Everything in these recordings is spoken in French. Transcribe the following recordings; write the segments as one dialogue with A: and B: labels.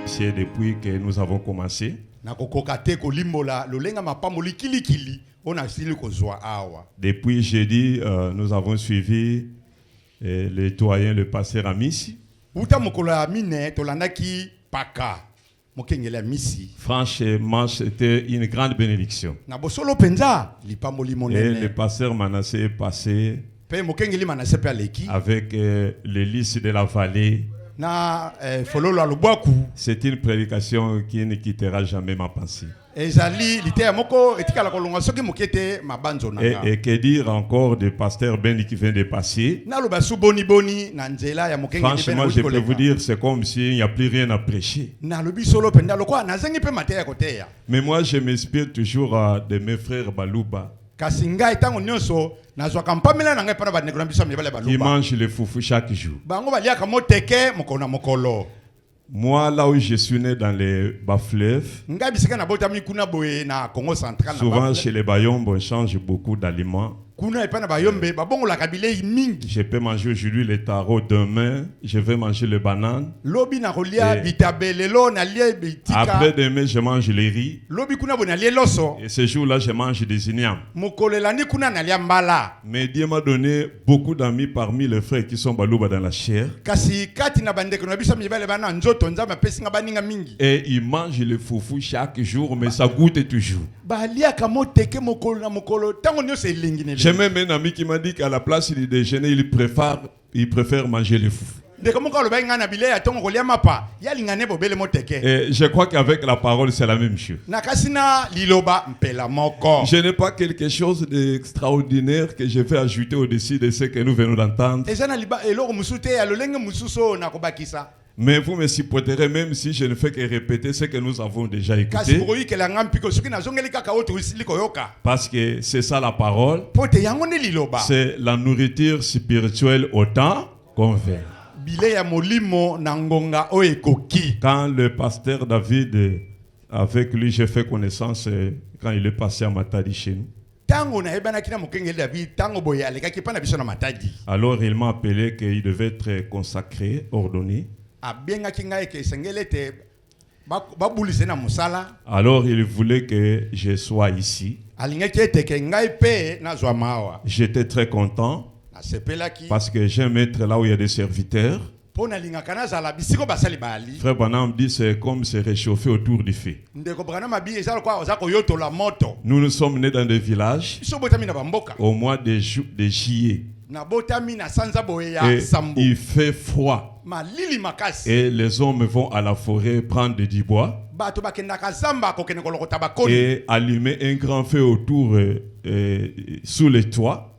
A: C'est depuis que nous avons commencé. Depuis jeudi, nous avons suivi le doyen, le pasteur Amissi. Franchement, c'était une grande bénédiction. Et le pasteur Manassé est passé avec les listes de la vallée. C'est une prédication qui ne quittera jamais ma pensée. Et que dire encore de pasteur Benny qui vient de passer? Franchement, je peux vous dire, c'est comme s'il n'y a plus rien à prêcher. Mais moi, je m'inspire toujours de mes frères Balouba, qui mangent le foufou chaque jour. Moi, là où je suis né dans les bas-fleuves, souvent chez les Bayombo, on change beaucoup d'aliments. Je peux manger aujourd'hui les tarots, demain je vais manger les bananes. Après demain je mange les riz. Et ce jour-là je mange des ignames. Mais Dieu m'a donné beaucoup d'amis parmi les frères qui sont balouba dans la chair. Et ils mangent le foufou chaque jour, mais ça goûte toujours. J'ai même un ami qui m'a dit qu'à la place du déjeuner, il préfère manger le foufou. Et je crois qu'avec la parole, c'est la même chose. Je n'ai pas quelque chose d'extraordinaire que je vais ajouter au-dessus de ce que nous venons d'entendre. Mais vous me supporterez même si je ne fais que répéter ce que nous avons déjà écouté. Parce que c'est ça la parole. C'est la nourriture spirituelle au temps qu'on veut. Quand le pasteur David, avec lui j'ai fait connaissance quand il est passé à Matadi chez nous. Alors il m'a appelé qu'il devait être consacré, ordonné. Alors il voulait que je sois ici. J'étais très content parce que j'aime être là où il y a des serviteurs. Frère Branham dit c'est comme se réchauffer autour du feu. Nous nous sommes nés dans des villages au mois de juillet. Et il fait froid. Et les hommes vont à la forêt prendre du bois et allumer un grand feu autour sous les toits.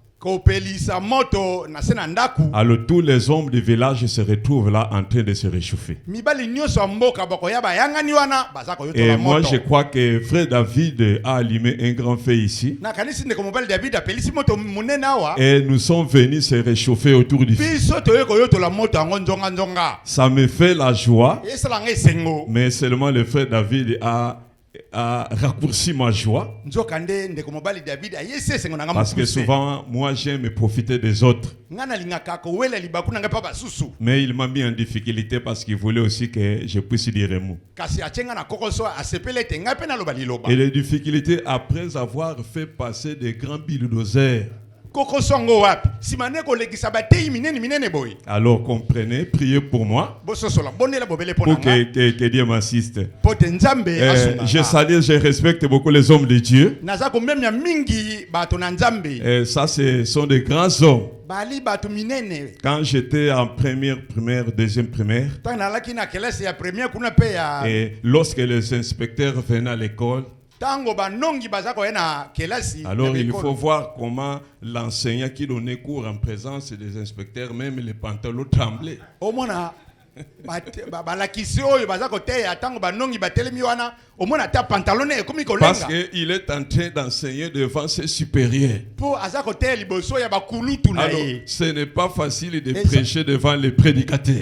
A: Alors tous les hommes du village se retrouvent là en train de se réchauffer. Et moi je crois que frère David a allumé un grand feu ici. Et nous sommes venus se réchauffer autour du feu. Ça me fait la joie. Mais seulement le frère David a raccourci ma joie. Parce que souvent, moi j'aime profiter des autres. Mais il m'a mis en difficulté parce qu'il voulait aussi que je puisse dire un mot. Et les difficultés après avoir fait passer des grands bulldozers. Alors comprenez, priez pour moi pour que Dieu m'assiste. Je salue, je respecte beaucoup les hommes de Dieu. Et ça, ce sont des grands hommes. Quand j'étais en première primaire, deuxième primaire, et lorsque les inspecteurs venaient à l'école, alors il faut voir comment l'enseignant qui donnait cours en présence des inspecteurs, même les pantalons tremblaient. Parce qu'il est en train d'enseigner devant ses supérieurs. Alors, ce n'est pas facile de prêcher devant les prédicateurs.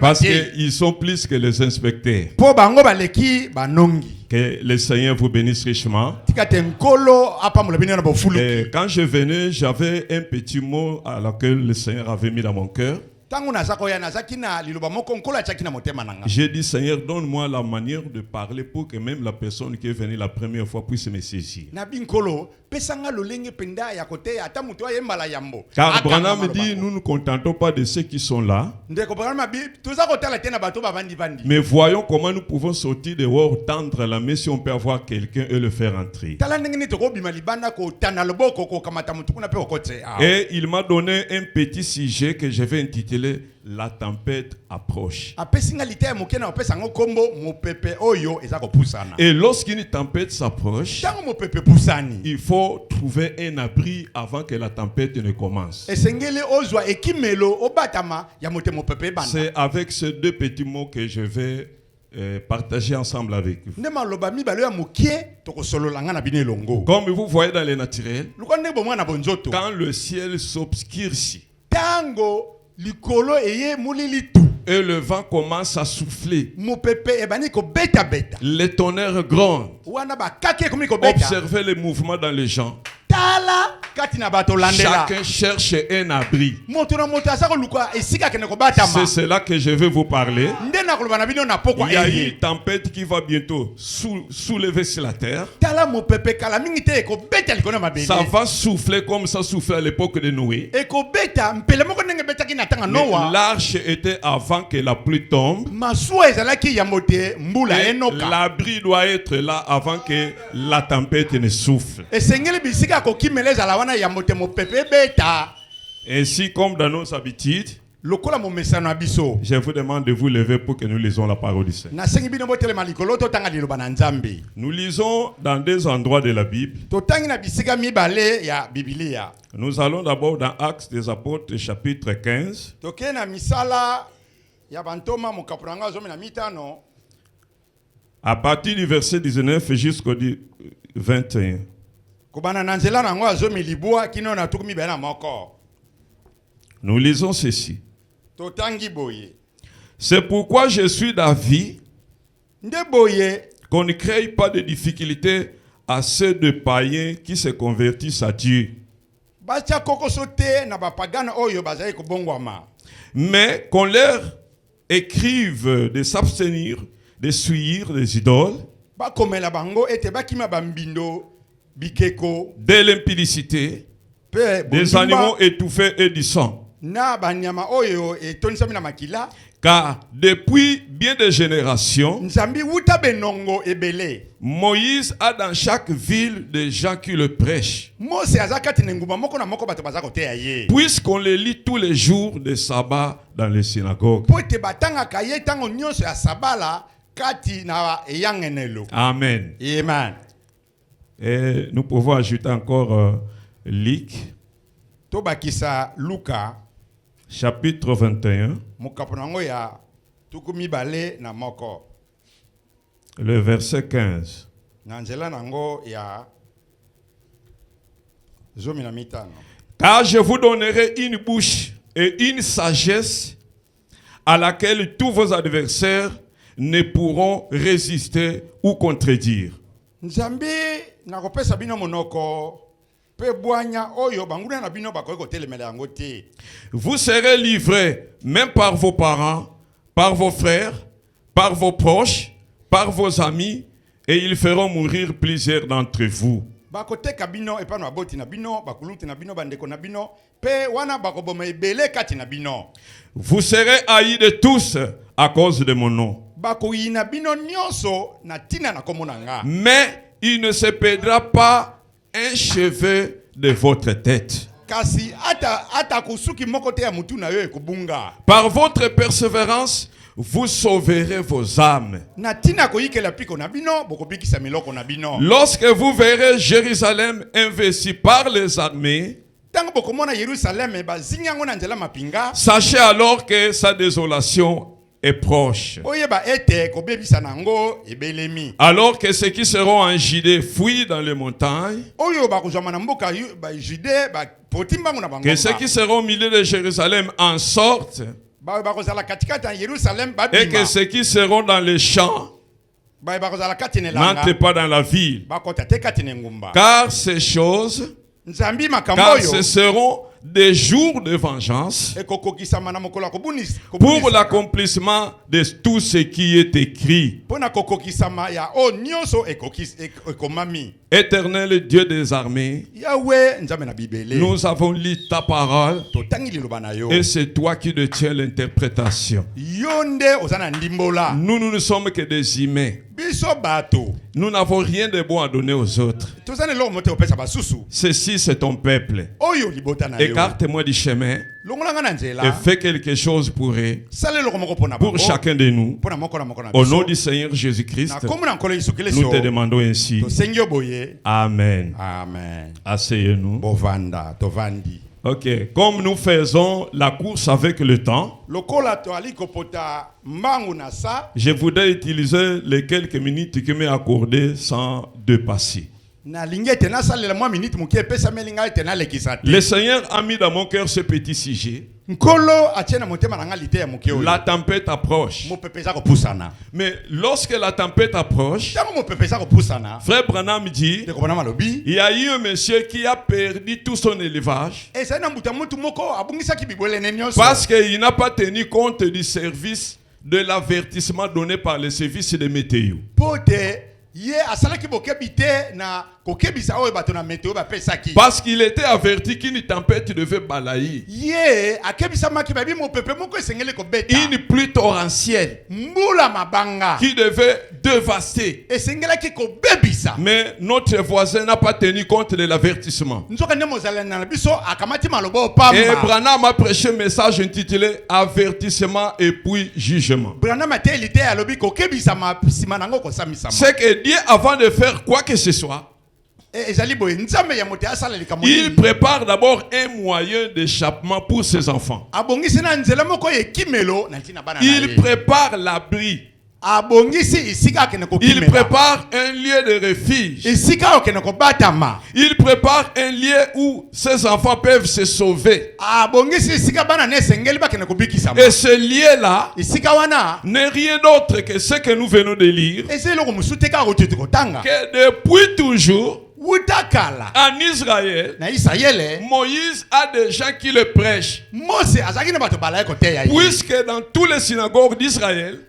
A: Parce qu'ils sont plus que les inspecteurs. Que le Seigneur vous bénisse richement. Et quand je venais, j'avais un petit mot à laquelle le Seigneur avait mis dans mon cœur. J'ai dit, Seigneur, donne-moi la manière de parler pour que même la personne qui est venue la première fois puisse me saisir. Car Branham dit, nous ne nous contentons pas de ceux qui sont là, mais voyons comment nous pouvons sortir dehors, tendre la main si on peut avoir quelqu'un et le faire entrer. Et il m'a donné un petit sujet que je vais intituler La tempête approche. Et lorsqu'une tempête s'approche, il faut trouver un abri avant que la tempête ne commence. C'est avec ces deux petits mots que je vais partager ensemble avec vous. Comme vous voyez dans le naturel, quand le ciel s'obscurcit et le vent commence à souffler, les tonnerres grondent. Observez les mouvements dans les gens. Chacun cherche un abri. C'est cela que je veux vous parler. Il y a une tempête qui va bientôt soulever sur la terre. Ça va souffler comme ça soufflait à l'époque de Noé. Mais l'arche était avant que la pluie tombe. L'abri doit être là avant que la tempête ne souffle. Ainsi comme dans nos habitudes, je vous demande de vous lever pour que nous lisons la parole du Seigneur. Nous lisons dans deux endroits de la Bible. Nous allons d'abord dans Actes des Apôtres chapitre 15. À partir du verset 19 jusqu'au 21. Nous lisons ceci. C'est pourquoi je suis d'avis qu'on ne crée pas de difficultés à ceux de païens qui se convertissent à Dieu, mais qu'on leur écrive de s'abstenir de suivre les idoles, de l'impudicité, des animaux étouffés et du sang. Car depuis bien des générations, Moïse a dans chaque ville des gens qui le prêchent. Puisqu'on les lit tous les jours de sabbat dans les synagogues. Amen.
B: Amen.
A: Et nous pouvons ajouter encore Luc, chapitre 21, le verset 15. Car je vous donnerai une bouche et une sagesse à laquelle tous vos adversaires ne pourront résister ou contredire. Vous serez livrés même par vos parents, par vos frères, par vos proches, par vos amis, et ils feront mourir plusieurs d'entre vous. Vous serez haïs de tous à cause de mon nom. Mais il ne se perdra pas un cheveu de votre tête. Par votre persévérance, vous sauverez vos âmes. Lorsque vous verrez Jérusalem investie par les armées, sachez alors que sa désolation est proche. Alors que ceux qui seront en Judée fuient dans les montagnes, que ceux qui seront au milieu de Jérusalem en sortent, et que ceux qui seront dans les champs n'entrent pas dans la ville. Car ces choses car ce seront des jours de vengeance pour l'accomplissement de tout ce qui est écrit. Éternel Dieu des armées, nous avons lu ta parole et c'est toi qui détiens l'interprétation. Nous ne sommes que des humains. Nous n'avons rien de bon à donner aux autres. Ceci, c'est ton peuple. Écarte-moi du chemin et fais quelque chose pour eux, pour chacun de nous. Au nom du Seigneur Jésus-Christ, nous te demandons ainsi. Amen.
B: Amen.
A: Asseyez-nous. Ok, comme nous faisons la course avec le temps, je voudrais utiliser les quelques minutes qui m'est accordées sans dépasser. Le Seigneur a mis dans mon cœur ce petit sujet. La tempête approche. Mais lorsque la tempête approche, Frère Branham dit, il y a eu un monsieur qui a perdu tout son élevage parce qu'il n'a pas tenu compte du service de l'avertissement donné par le service de météo. Parce qu'il était averti qu'une tempête devait balayer. Une pluie torrentielle qui devait dévaster. Mais notre voisin n'a pas tenu compte de l'avertissement. Et Branham a prêché un message intitulé Avertissement et puis jugement. C'est que Dieu, avant de faire quoi que ce soit, il prépare d'abord un moyen d'échappement pour ses enfants. Il prépare l'abri. Il prépare un lieu de refuge. Il prépare un lieu où ses enfants peuvent se sauver. Et ce lieu-là n'est rien d'autre que ce que nous venons de lire. Que depuis toujours, en Israël, Moïse a des gens qui le prêchent. Puisque dans toutes les synagogues d'Israël,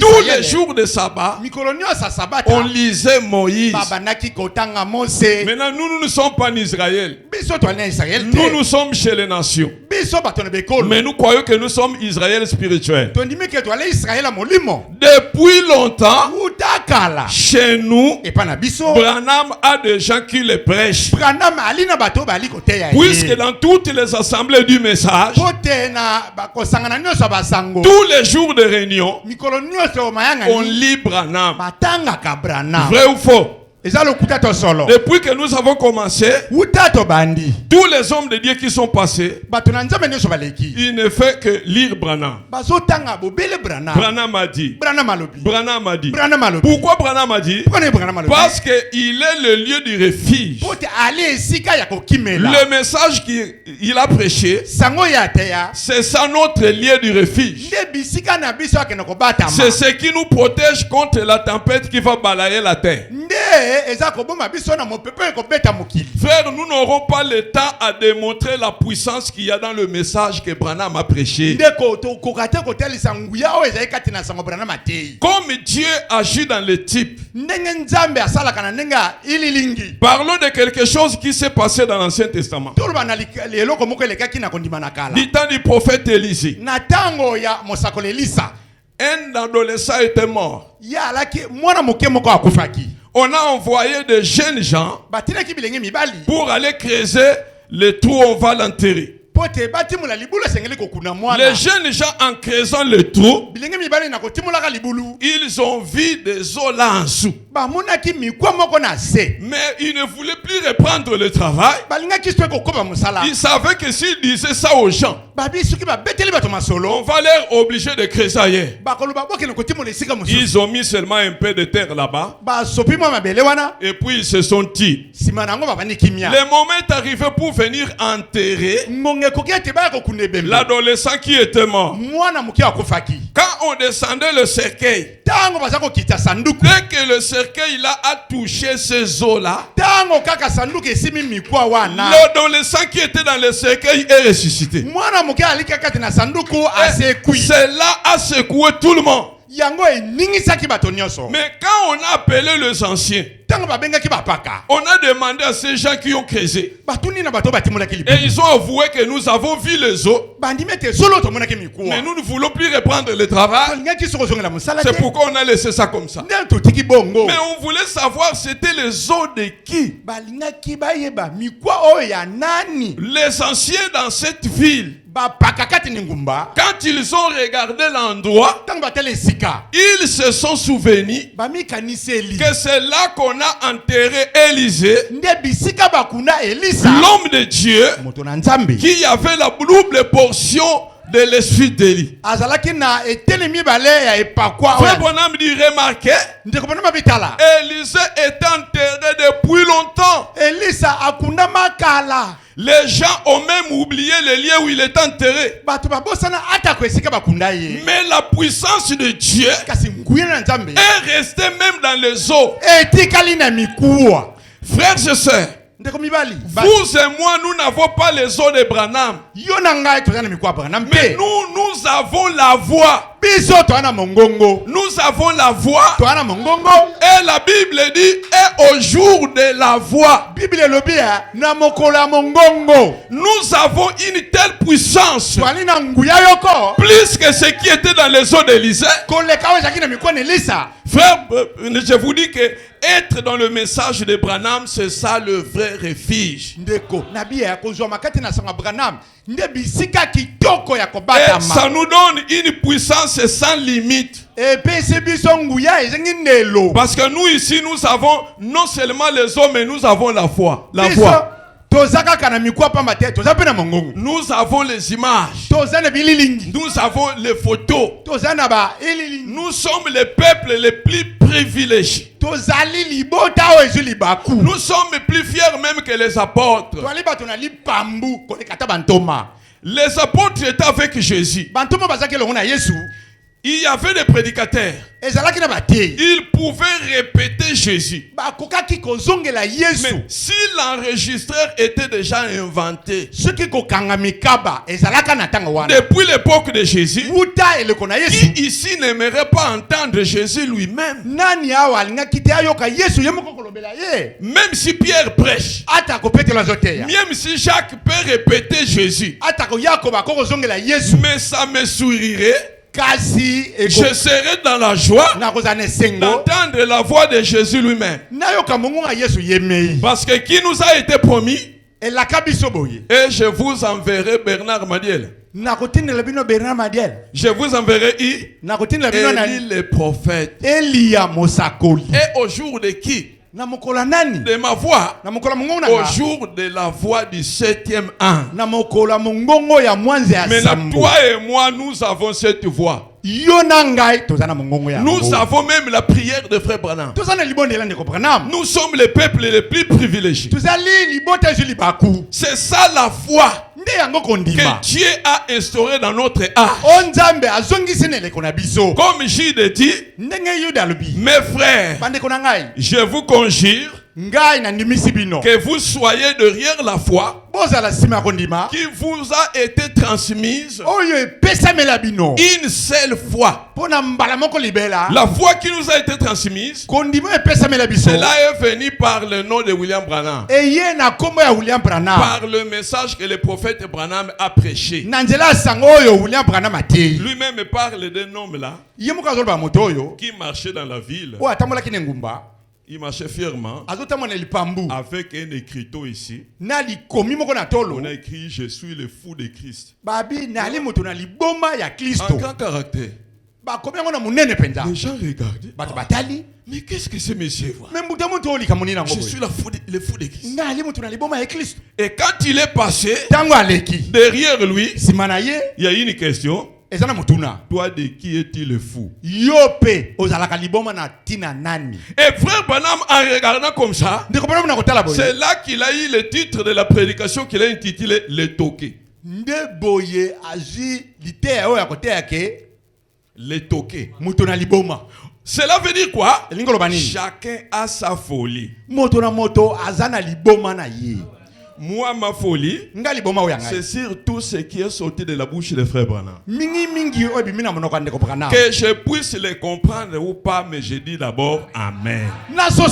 A: tous les jours de sabbat, on lisait Moïse. Maintenant, nous ne sommes pas en Israël. Nous sommes chez les nations. Mais nous croyons que nous sommes Israël spirituel. Depuis longtemps, chez nous, Branham a des gens qui le prêchent. Puisque dans toutes les assemblées du message, tous les jours de réunion, on lit Branham. Vrai ou faux? Depuis que nous avons commencé, tous les hommes de Dieu qui sont passés, il ne fait que lire Branham. Branham a dit. Branham a dit. Pourquoi Branham a dit? Parce qu'il est le lieu du refuge. Le message qu'il a prêché, c'est ça notre lieu du refuge. C'est ce qui nous protège contre la tempête qui va balayer la terre. Frère, nous n'aurons pas le temps à démontrer la puissance qu'il y a dans le message que Branham a prêché. Comme Dieu agit dans le type. Parlons de quelque chose qui s'est passé dans l'Ancien Testament. Du temps du prophète Élisée. Un adolescent était mort. On a envoyé des jeunes gens pour aller creuser le trou où on va l'enterrer. Les jeunes gens, en creusant le trou, ils ont vu des eaux là en dessous. Mais ils ne voulaient plus reprendre le travail. Ils savaient que s'ils disaient ça aux gens, on va leur obliger de creuser ailleurs. Ils ont mis seulement un peu de terre là-bas. Et puis ils se sont dit. Le moment est arrivé pour venir enterrer l'adolescent qui était mort. Quand on descendait le cercueil, dès que le cercueil là a touché ces eaux-là, l'adolescent qui était dans le cercueil est ressuscité. Cela a secoué tout le monde. Mais quand on a appelé les anciens, on a demandé à ces gens qui ont creusé, et ils ont avoué que nous avons vu les eaux, mais nous ne voulons plus reprendre le travail. C'est pourquoi on a laissé ça comme ça. Mais on voulait savoir c'était les eaux de qui. Les anciens dans cette ville, quand ils ont regardé l'endroit, ils se sont souvenus que c'est là qu'on a enterré Élisée, l'homme de Dieu, qui avait la double portion de l'esprit d'Élie. Frère Branham dit, remarquez, Élisée est enterré depuis longtemps. Les gens ont même oublié le lieu où il est enterré. Mais la puissance de Dieu est restée même dans les eaux. Frères et sœurs, vous et moi, nous n'avons pas les eaux de Branham. Mais nous avons la voix. Nous avons la voix. Et la Bible dit, et au jour de la voix, nous avons une telle puissance, plus que ce qui était dans les eaux d'Élisée. Frère, je vous dis que être dans le message de Branham, c'est ça le vrai refuge. Et ça nous donne une puissance sans limite. Parce que nous ici, nous avons non seulement les eaux, mais nous avons la foi. La foi. Nous avons les images. Nous avons les photos. Nous sommes les peuples les plus privilégiés. Nous sommes plus fiers même que les apôtres. Les apôtres étaient avec Jésus. Il y avait des prédicateurs. Ils pouvaient répéter Jésus. Mais si l'enregistreur était déjà inventé depuis l'époque de Jésus, qui ici n'aimerait pas entendre Jésus lui-même? Même si Pierre prêche, même si Jacques peut répéter Jésus, mais ça me sourirait. Je serai dans la joie d'entendre la voix de Jésus lui-même. Parce que qui nous a été promis, et je vous enverrai Bernard Madiel. Je vous enverrai Élie le prophète. Et au jour de qui? De ma voix, au jour de la voix du 7e an. Maintenant, toi et moi, nous avons cette voix. Nous avons même la prière de Frère Branham. Nous sommes les peuples les plus privilégiés. C'est ça la foi que Dieu a instauré dans notre âge. Comme Jude dit, mes frères, je vous conjure que vous soyez derrière la foi qui vous a été transmise une seule fois. La foi qui nous a été transmise, cela est venu par le nom de William Branham, par le message que le prophète Branham a prêché. Lui-même parle d'un homme là qui marchait dans la ville. Il marchait fièrement avec un écriteau ici. On a écrit je suis le fou de Christ. En grand caractère. Les gens regardaient. Mais qu'est-ce que ce monsieur voit? Je suis le fou de Christ. Et quand il est passé, derrière lui, il y a une question. Toi, de qui est-il le fou? Et Frère Branham, en regardant comme ça, c'est là qu'il a eu le titre de la prédication qu'il a intitulé Le Toqué. Les toqués.
B: Mutona liboma.
A: Cela veut dire quoi? Chacun a sa folie.
B: Moto na moto azana liboma na ye.
A: Moi, ma folie, c'est sur tout ce qui est sorti de la bouche de frère Branham. Que je puisse les comprendre ou pas, mais je dis d'abord Amen. Tout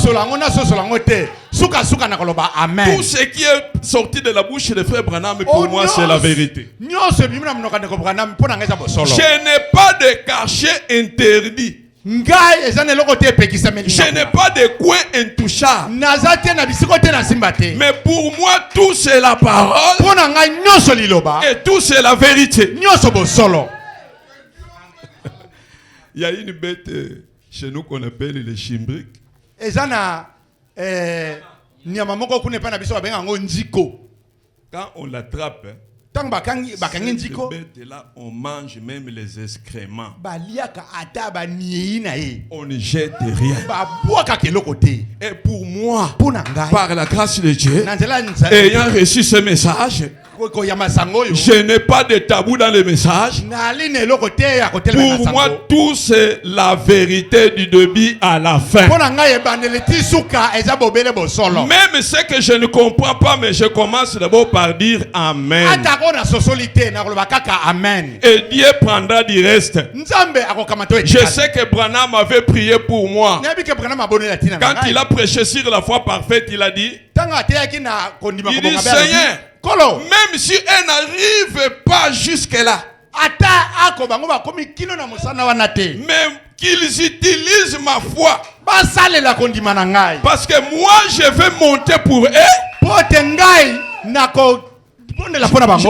A: ce qui est sorti de la bouche de frère Branham, pour moi, c'est la vérité. Je n'ai pas de cachet interdit. Je n'ai pas de coin intouchable. Mais pour moi, tout c'est la parole. Et tout c'est la vérité. Il y a une bête chez nous qu'on appelle le chimbrique. Quand on l'attrape, cette bête-là, on mange même les excréments. On ne jette rien. Et pour moi, par la grâce de Dieu, ayant reçu ce message, je n'ai pas de tabou dans le message. Pour moi, tout c'est la vérité du début à la fin. Même ce que je ne comprends pas, mais je commence d'abord par dire Amen. Et Dieu prendra du reste. Je sais que Branham avait prié pour moi. Quand il a prêché sur la foi parfaite, il a dit, Seigneur, même si elle n'arrive pas jusque-là, mais qu'ils utilisent ma foi. Parce que moi, je vais monter pour eux.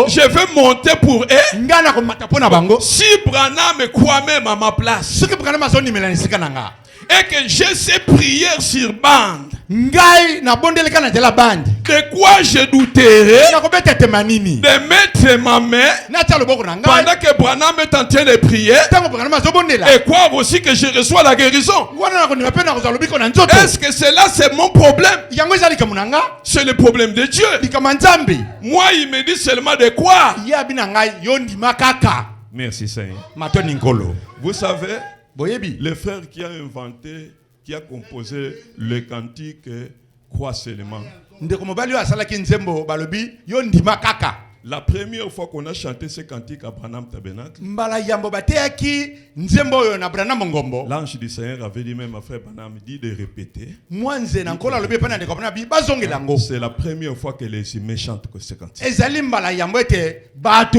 A: Je vais monter pour eux. Si Branham croit même à ma place, et que j'ai ces prières sur bande, de quoi je douterai de mettre ma main pendant que Branham est en train de prier et croire aussi que je reçois la guérison? Est-ce que cela c'est mon problème? C'est le problème de Dieu. Moi il me dit seulement de croire. Merci Seigneur. Vous savez, le frère qui a inventé, qui a composé le cantique Crois seulement. La première fois qu'on a chanté ce cantique à Branham Tabernacle, l'ange du Seigneur avait dit même à frère Branham, dit de répéter. C'est la première fois que les humains chantent ce cantique. Parce que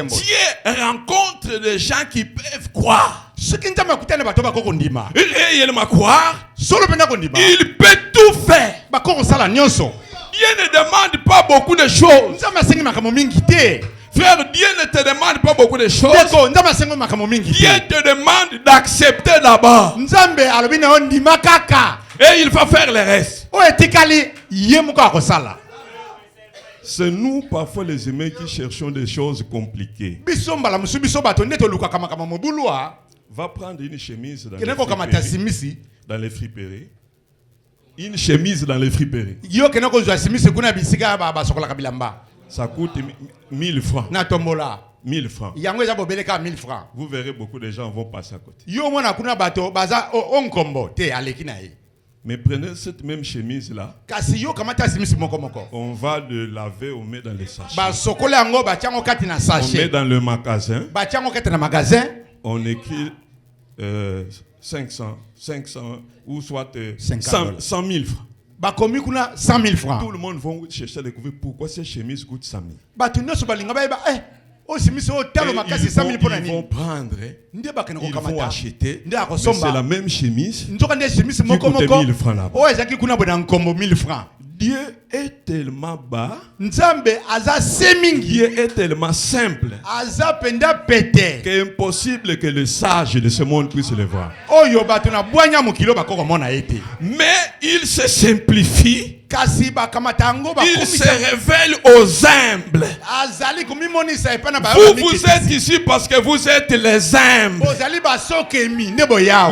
A: si Dieu rencontre des gens qui peuvent croire, réellement croire, il peut tout faire. Dieu ne demande pas beaucoup de choses. Frère, Dieu ne te demande pas beaucoup de choses. Dieu te demande d'accepter d'abord. Et il va faire le reste. C'est nous, parfois les humains, qui cherchons des choses compliquées. Va prendre une chemise dans les friperies. Une chemise dans les friperies. Ça coûte 1000 francs. 1000 francs. Vous verrez beaucoup de gens vont passer à côté. Mais prenez cette même chemise là. On va le laver, on met dans les sachets. On met dans le magasin. On écrit 500 ou soit 100 000 francs. 100 000 francs. Tout le monde va chercher à découvrir pourquoi ces chemises coûtent 100 000. Ils vont prendre, ils vont acheter, mais c'est la même chemise qui coûte 1000 francs là-bas. Dieu est tellement bas, Dieu est tellement simple, qu'il est impossible que le sage de ce monde puisse le voir. Mais il se simplifie Il se révèle aux humbles. Vous êtes ici parce que vous êtes les humbles.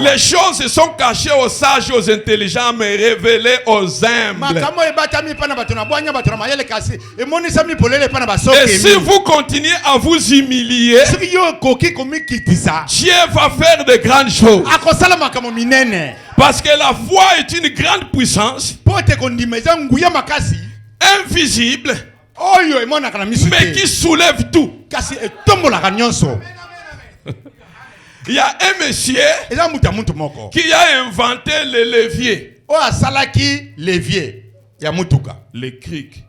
A: Les choses sont cachées aux sages et aux intelligents, mais révélées aux humbles. Et si vous continuez à vous humilier, Dieu va faire de grandes choses. Parce que la foi est une grande puissance invisible, mais qui soulève tout. Il y a un monsieur qui a inventé le levier. Les crics.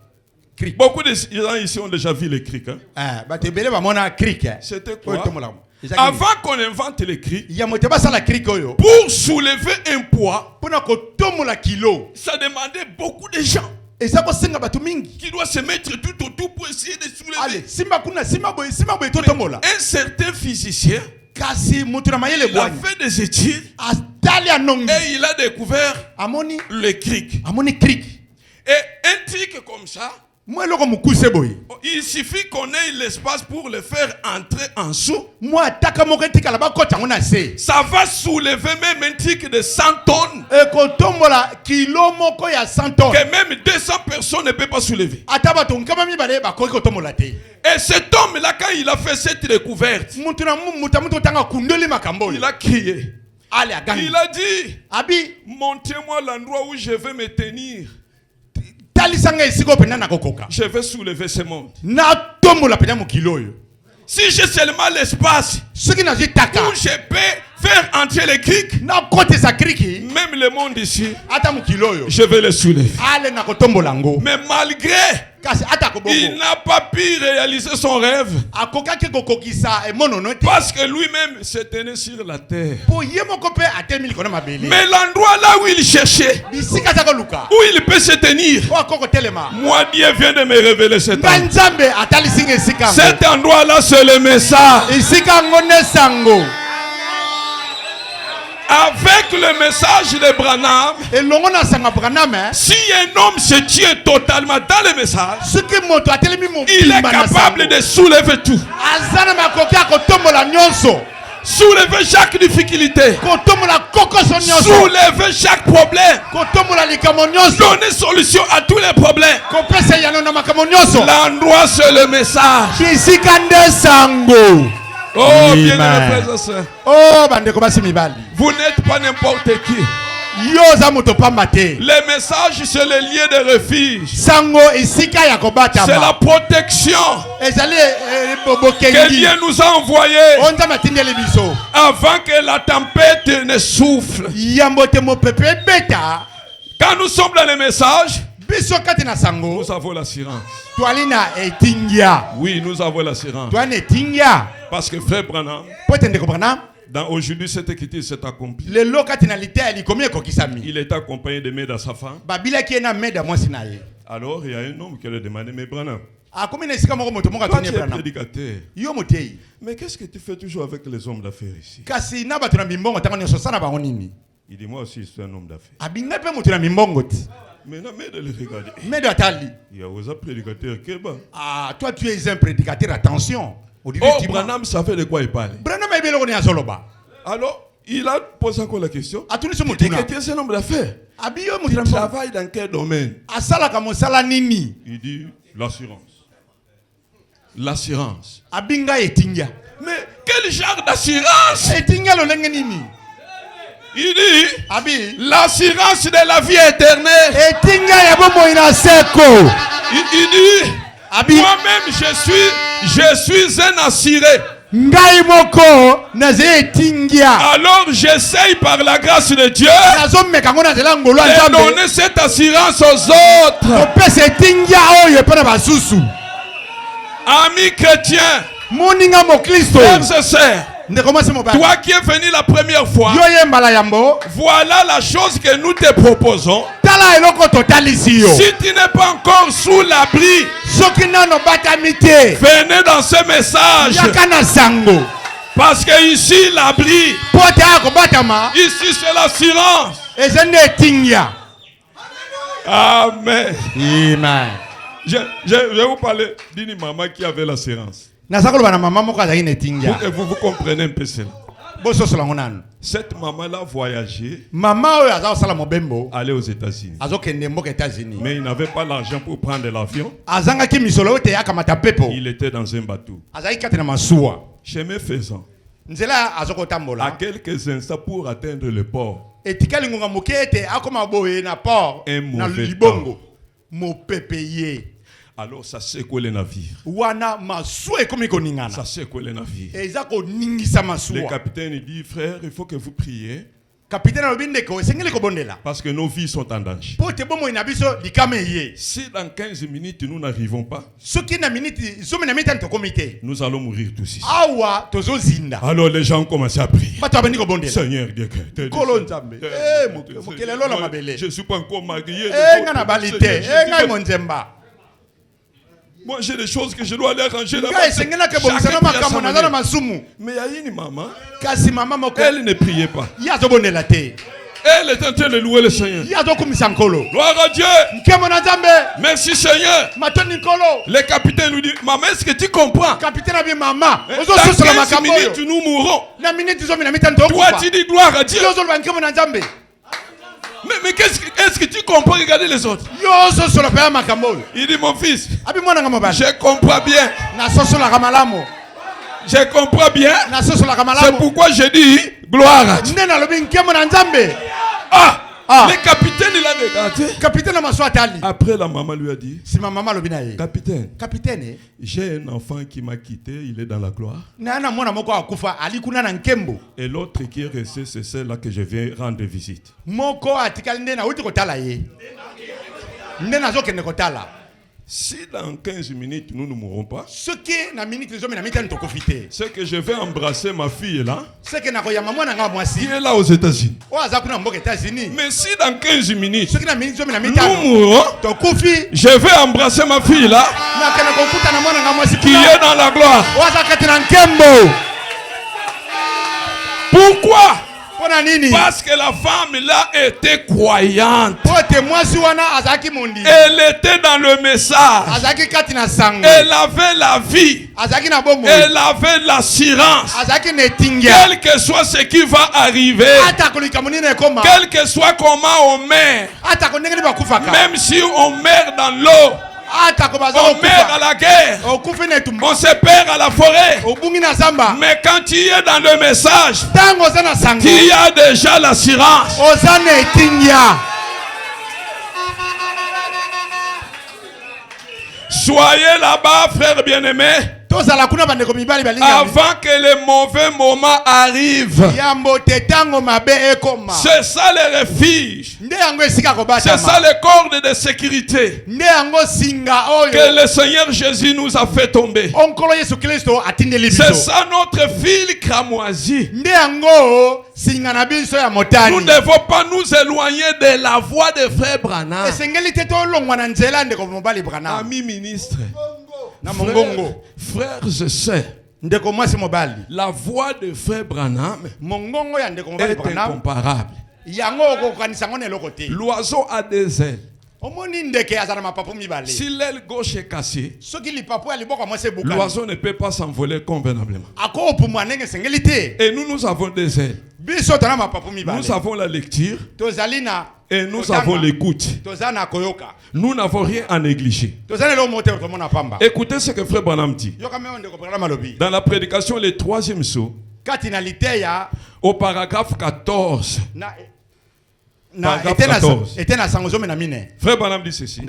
A: Beaucoup de gens ici ont déjà vu les crics. Hein? C'était quoi? Avant qu'on invente les crics, pour soulever un poids, ça demandait beaucoup de gens qui doivent se mettre tout autour pour essayer de soulever. Un certain physicien, il a fait des études et il a découvert le cric. Et un cric comme ça, il suffit qu'on ait l'espace pour le faire entrer en dessous. Ça va soulever même un truc de 100 tonnes. Que même 200 personnes ne peuvent pas soulever. Et cet homme-là, quand il a fait cette découverte, il a crié. Il a dit, montrez-moi l'endroit où je vais me tenir. Je vais soulever ce monde. Si j'ai seulement l'espace où je peux faire entrer les crics, même le monde ici, je vais le soulever. Mais malgré, il n'a pas pu réaliser son rêve. Parce que lui-même se tenait sur la terre. Mais l'endroit là où il cherchait, où il peut se tenir, moi Dieu vient de me révéler cet endroit. Cet endroit là c'est le message. Avec le message de Branham, si un homme se tient totalement dans le message, il est capable de soulever tout. Soulever chaque difficulté, soulever chaque problème, donner solution à tous les problèmes. L'endroit c'est le message. Oh, bien-aimés frères et sœurs. Vous n'êtes pas n'importe qui. Le message, c'est le lieu de refuge. C'est la protection que Dieu nous a envoyée avant que la tempête ne souffle. Quand nous sommes dans le message, nous avons l'assurance. Oui, nous avons l'assurance. Parce que frère Branham, aujourd'hui cette écriture s'est accomplie. Il est accompagné de Meda sa femme. Alors il y a un homme qui lui a demandé, mais Branham, toi tu es prédicateur. Mais qu'est-ce que tu fais toujours avec les hommes d'affaires ici? Il dit, moi aussi je suis un homme d'affaires. Maintenant, mais de le regarder. Il y a aussi un prédicateur Keba.
B: Ah, toi tu es un prédicateur, attention.
A: Oh, Branham savait de quoi il parlait. Alors, il a posé encore la question. Il dit que tu es un homme d'affaires. Tu travailles dans quel domaine? Il dit l'assurance. L'assurance. Mais quel genre d'assurance? Il dit l'assurance de la vie éternelle. Il dit moi-même je suis un assuré. Alors j'essaye par la grâce de Dieu de donner cette assurance aux autres. Amis chrétiens, frères et sœurs, toi qui es venu la première fois, voilà la chose que nous te proposons. Si tu n'es pas encore sous l'abri, venez dans ce message. Parce que ici l'abri, ici c'est l'assurance. Amen.
B: Amen.
A: Je vais vous parler d'une maman qui avait l'assurance.
B: Pour que
A: vous comprenez un peu cela. Cette maman-là voyageait, allait aux États-Unis. Mais il n'avait pas l'argent pour prendre l'avion. Il était dans un bateau. Chemin faisant, à quelques instants pour atteindre le port, un mauvais temps. Alors ça secoue les navires. Ça secoue les navires. Le capitaine dit, frère, il faut que vous priez. Parce que nos vies sont en danger. Si dans 15 minutes nous n'arrivons pas, nous allons mourir tous ici. Alors les gens ont commencé à prier. Seigneur Dieu, je ne suis pas encore marié. Moi j'ai des choses que je dois aller arranger là-bas. Mais il y a une maman, elle ne priait pas. Elle est en train de louer le Seigneur. Gloire à Dieu. Merci Seigneur. Le capitaine lui dit, maman, est-ce que tu comprends? Dans 15 minutes nous mourrons. Toi tu dis gloire à Dieu. Mais est-ce que tu comprends? Regardez les autres. Il dit, mon fils, je comprends bien. Je comprends bien. C'est pourquoi je dis gloire à Dieu. Le capitaine il a regardé. Après la maman lui a dit, capitaine, j'ai un enfant qui m'a quitté, il est dans la gloire. Et l'autre qui est resté, c'est celle-là que je viens rendre visite. Si dans 15 minutes nous ne mourrons pas, c'est que je vais embrasser ma fille là, qui est là aux États-Unis. Mais si dans 15 minutes nous mourrons, je vais embrasser ma fille là, qui est dans la gloire. Pourquoi? Parce que la femme là était croyante. Elle était dans le message. Elle avait la vie. Elle avait l'assurance. Quel que soit ce qui va arriver, quel que soit comment on meurt, même si on meurt dans l'eau, on meurt à la guerre, on se perd à la forêt. Mais quand tu es dans le message, tu as déjà l'assurance. Soyez là-bas, frères bien-aimés, avant que les mauvais moments arrivent. C'est ça le refuge. C'est ça le corde de sécurité que le Seigneur Jésus nous a fait tomber. C'est ça notre fil cramoisi. Nous ne devons pas nous éloigner de la voix de frère Branham. Amis ministres, frères et sœurs, la voix de frère Branham est incomparable. L'oiseau a des ailes. Si l'aile gauche est cassée, l'oiseau ne peut pas s'envoler convenablement. Et nous avons des ailes. Nous avons la lecture et nous avons l'écoute. Nous n'avons rien à négliger. Écoutez ce que frère Branham dit. Dans la prédication, le 3e saut, au paragraphe 14. Frère Branham dit ceci.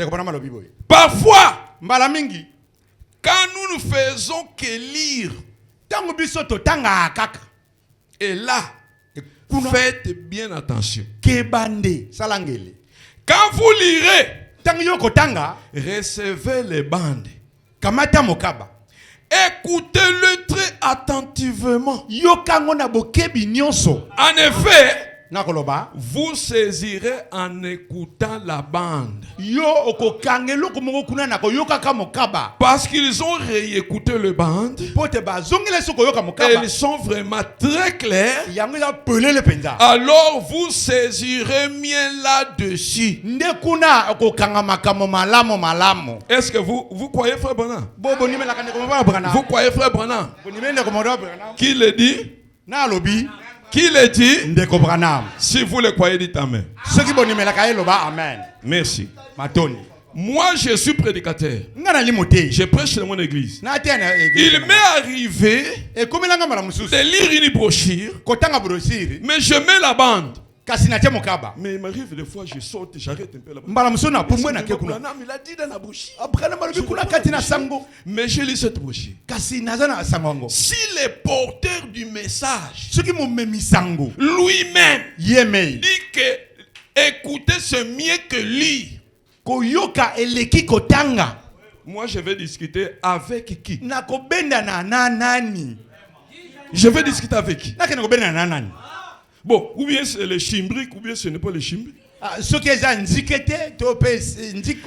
A: Parfois, quand nous ne faisons que lire, et là, faites bien attention. Quand vous lirez, recevez les bandes. Écoutez-le très attentivement. En effet, vous saisirez en écoutant la bande. Parce qu'ils ont réécouté le bande. Ils sont vraiment très clairs. Alors vous saisirez bien là-dessus. Est-ce que vous croyez frère Branham? Vous croyez frère Branham? Qui le dit? Qui le dit? Si vous le croyez, dites Amen. Merci. Moi, je suis prédicateur. Je prêche dans mon église. Il m'est arrivé de lire une brochure, mais je mets la bande. Mais il m'arrive des fois, je saute, j'arrête un peu la bande. Il a dit dans la brochure. Mais je lis cette brochure. Si le porteur du message lui-même dit que écouter c'est mieux que lire, moi je vais discuter avec qui? Je vais discuter avec qui? Bon, ou bien c'est le chimbrique, ou bien ce n'est pas le chimbrique.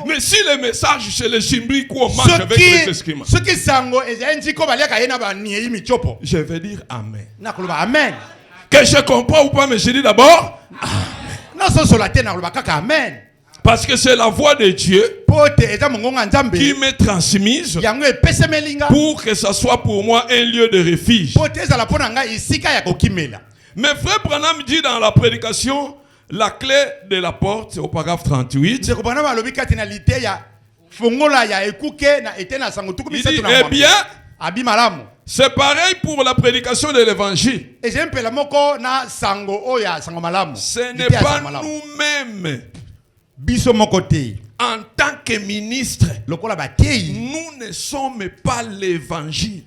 A: Mais si le message c'est le chimbrique ou on mange avec les esquimaux, je vais dire Amen.
B: Amen.
A: Que je comprends ou pas, mais je dis d'abord
B: Amen.
A: Parce que c'est la voix de Dieu qui m'est transmise pour que ça soit pour moi un lieu de refuge. Mais frère Branham dit dans la prédication, la clé de la porte, au paragraphe 38, il dit, eh bien, c'est pareil pour la prédication de l'évangile. Ce n'est pas nous-mêmes. En tant que ministre, nous ne sommes pas l'évangile.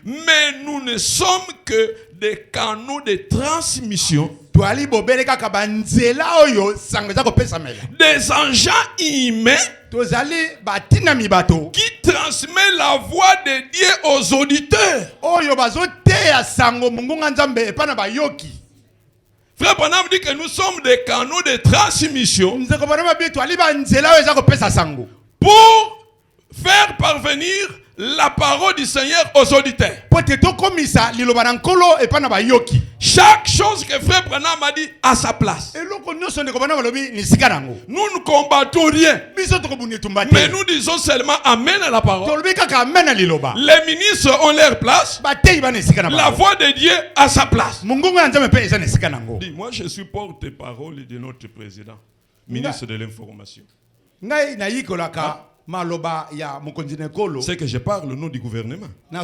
A: Mais nous ne sommes que des canaux de transmission, des engins humains qui transmettent la voix de Dieu aux auditeurs. Frère Branham dit que nous sommes des canaux de transmission pour faire parvenir la parole du Seigneur aux auditeurs. Chaque chose que frère Branham a dit à sa place. Nous ne combattons rien, mais nous disons seulement Amen à la parole. Les ministres ont leur place, la voix de Dieu à sa place. Dis, moi je suis porte-parole de notre président, ministre de l'information. C'est que je parle au nom du gouvernement, au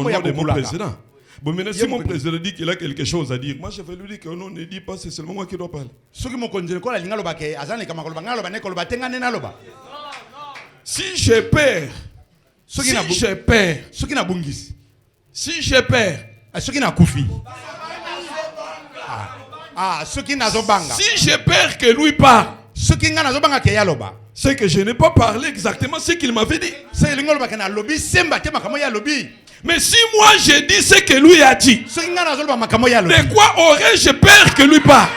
A: nom de mon président. Bon, maintenant, si mon président dit qu'il a quelque chose à dire, moi je vais lui dire que non, ne dit pas, c'est seulement moi qui dois parler. Si je perds, si je perds, si je perds, si je perds que lui parle, c'est que je n'ai pas parlé exactement ce qu'il m'avait dit. Mais si moi je dis ce que lui a dit, de quoi aurais-je peur que lui parle?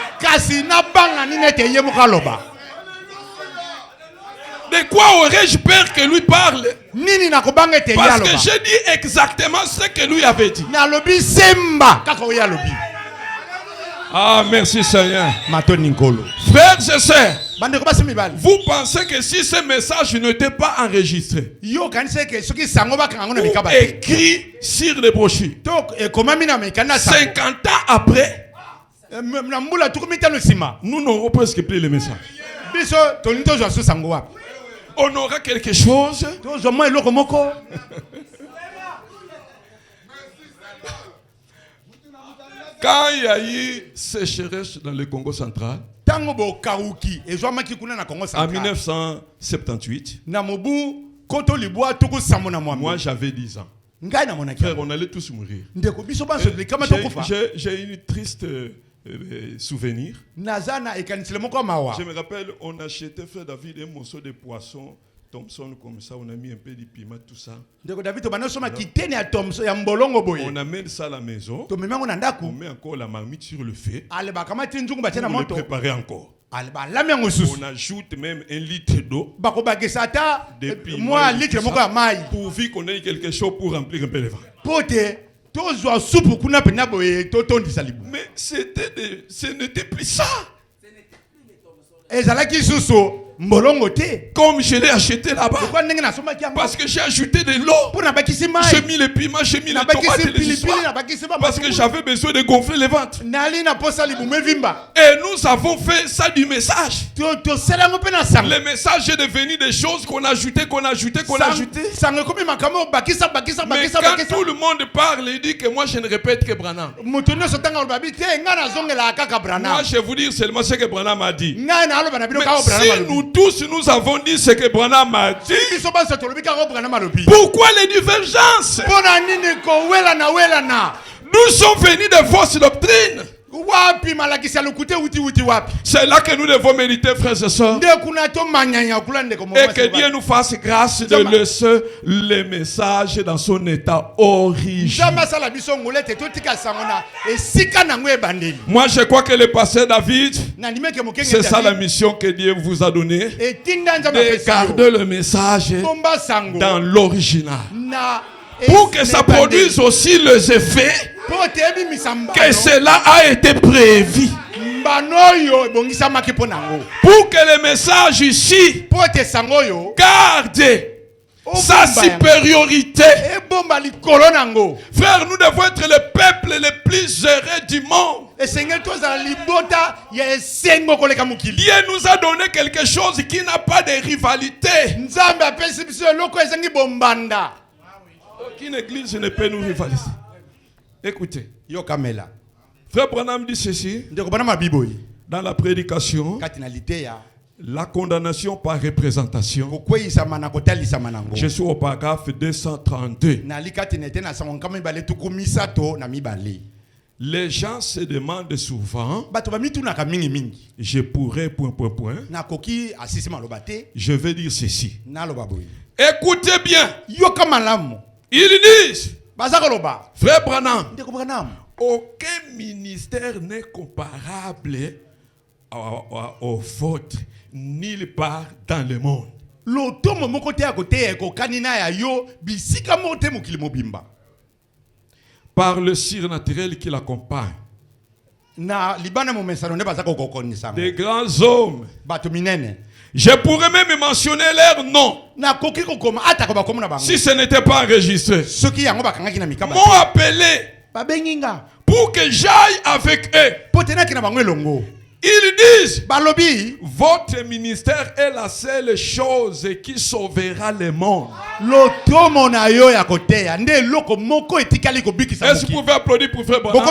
A: De quoi aurais-je peur que lui parle? Parce que j'ai dit exactement ce que lui avait dit. Ah, merci Seigneur. Frères et sœurs, vous pensez que si ce message n'était pas enregistré ou écrit sur les brochures, 50 ans après, nous n'aurons presque plus le message. On aura quelque chose. Quand il y a eu sécheresse dans le Congo central, en 1978, moi j'avais 10 ans. Frère, on allait tous mourir. J'ai une triste souvenir. Je me rappelle, on achetait, frère David, un morceau de poisson Thompson comme ça, on a mis un peu de piment, tout ça. On amène ça à la maison. On met encore la marmite sur le feu. On le prépare encore. On ajoute même 1 litre d'eau. Depuis pourvu qu'on ait quelque chose pour remplir un peu le ventre. Mais ce n'était plus ça. Comme je l'ai acheté là-bas. Parce que j'ai ajouté de l'eau. J'ai mis les piments, j'ai mis les tomates et les histoires. Parce que j'avais besoin de gonfler le ventre. Et nous avons fait ça du message. Le message est devenu des choses qu'on a ajoutées, qu'on a ajoutées, qu'on a ajoutées. Mais quand tout le monde parle, il dit que moi je ne répète que Branham. Moi je vais vous dire seulement ce que Branham a dit. Mais si nous tous nous avons dit ce que Branham a dit, pourquoi les divergences? Nous sommes venus de fausses doctrines. C'est là que nous devons méditer, frères et sœurs. Et que Dieu nous fasse grâce de laisser le message dans son état original. Moi, je crois que le pasteur David, c'est ça la mission que Dieu vous a donnée. De garder le message dans l'original. Pour que ça produise aussi les effets que cela a été prévu. Pour que le message ici garde sa supériorité. Frère, nous devons être le peuple le plus heureux du monde. Dieu nous a donné quelque chose qui n'a pas de rivalité. Aucune église ne peut nous rivaliser. Écoutez. Frère Branham dit ceci. Dans la prédication, la condamnation par représentation. Je suis au paragraphe 232. Les gens se demandent souvent, je pourrais ... Je vais dire ceci. Écoutez bien. Ils disent, frère Branham, aucun ministère n'est comparable au vote nulle part dans le monde. Par le surnaturel qui l'accompagne. Des grands hommes. Je pourrais même mentionner leur nom. Si ce n'était pas enregistré. M'ont appelé pour que j'aille avec eux. Ils disent, votre ministère est la seule chose qui sauvera le monde. Est-ce que vous pouvez applaudir pour frère Branham?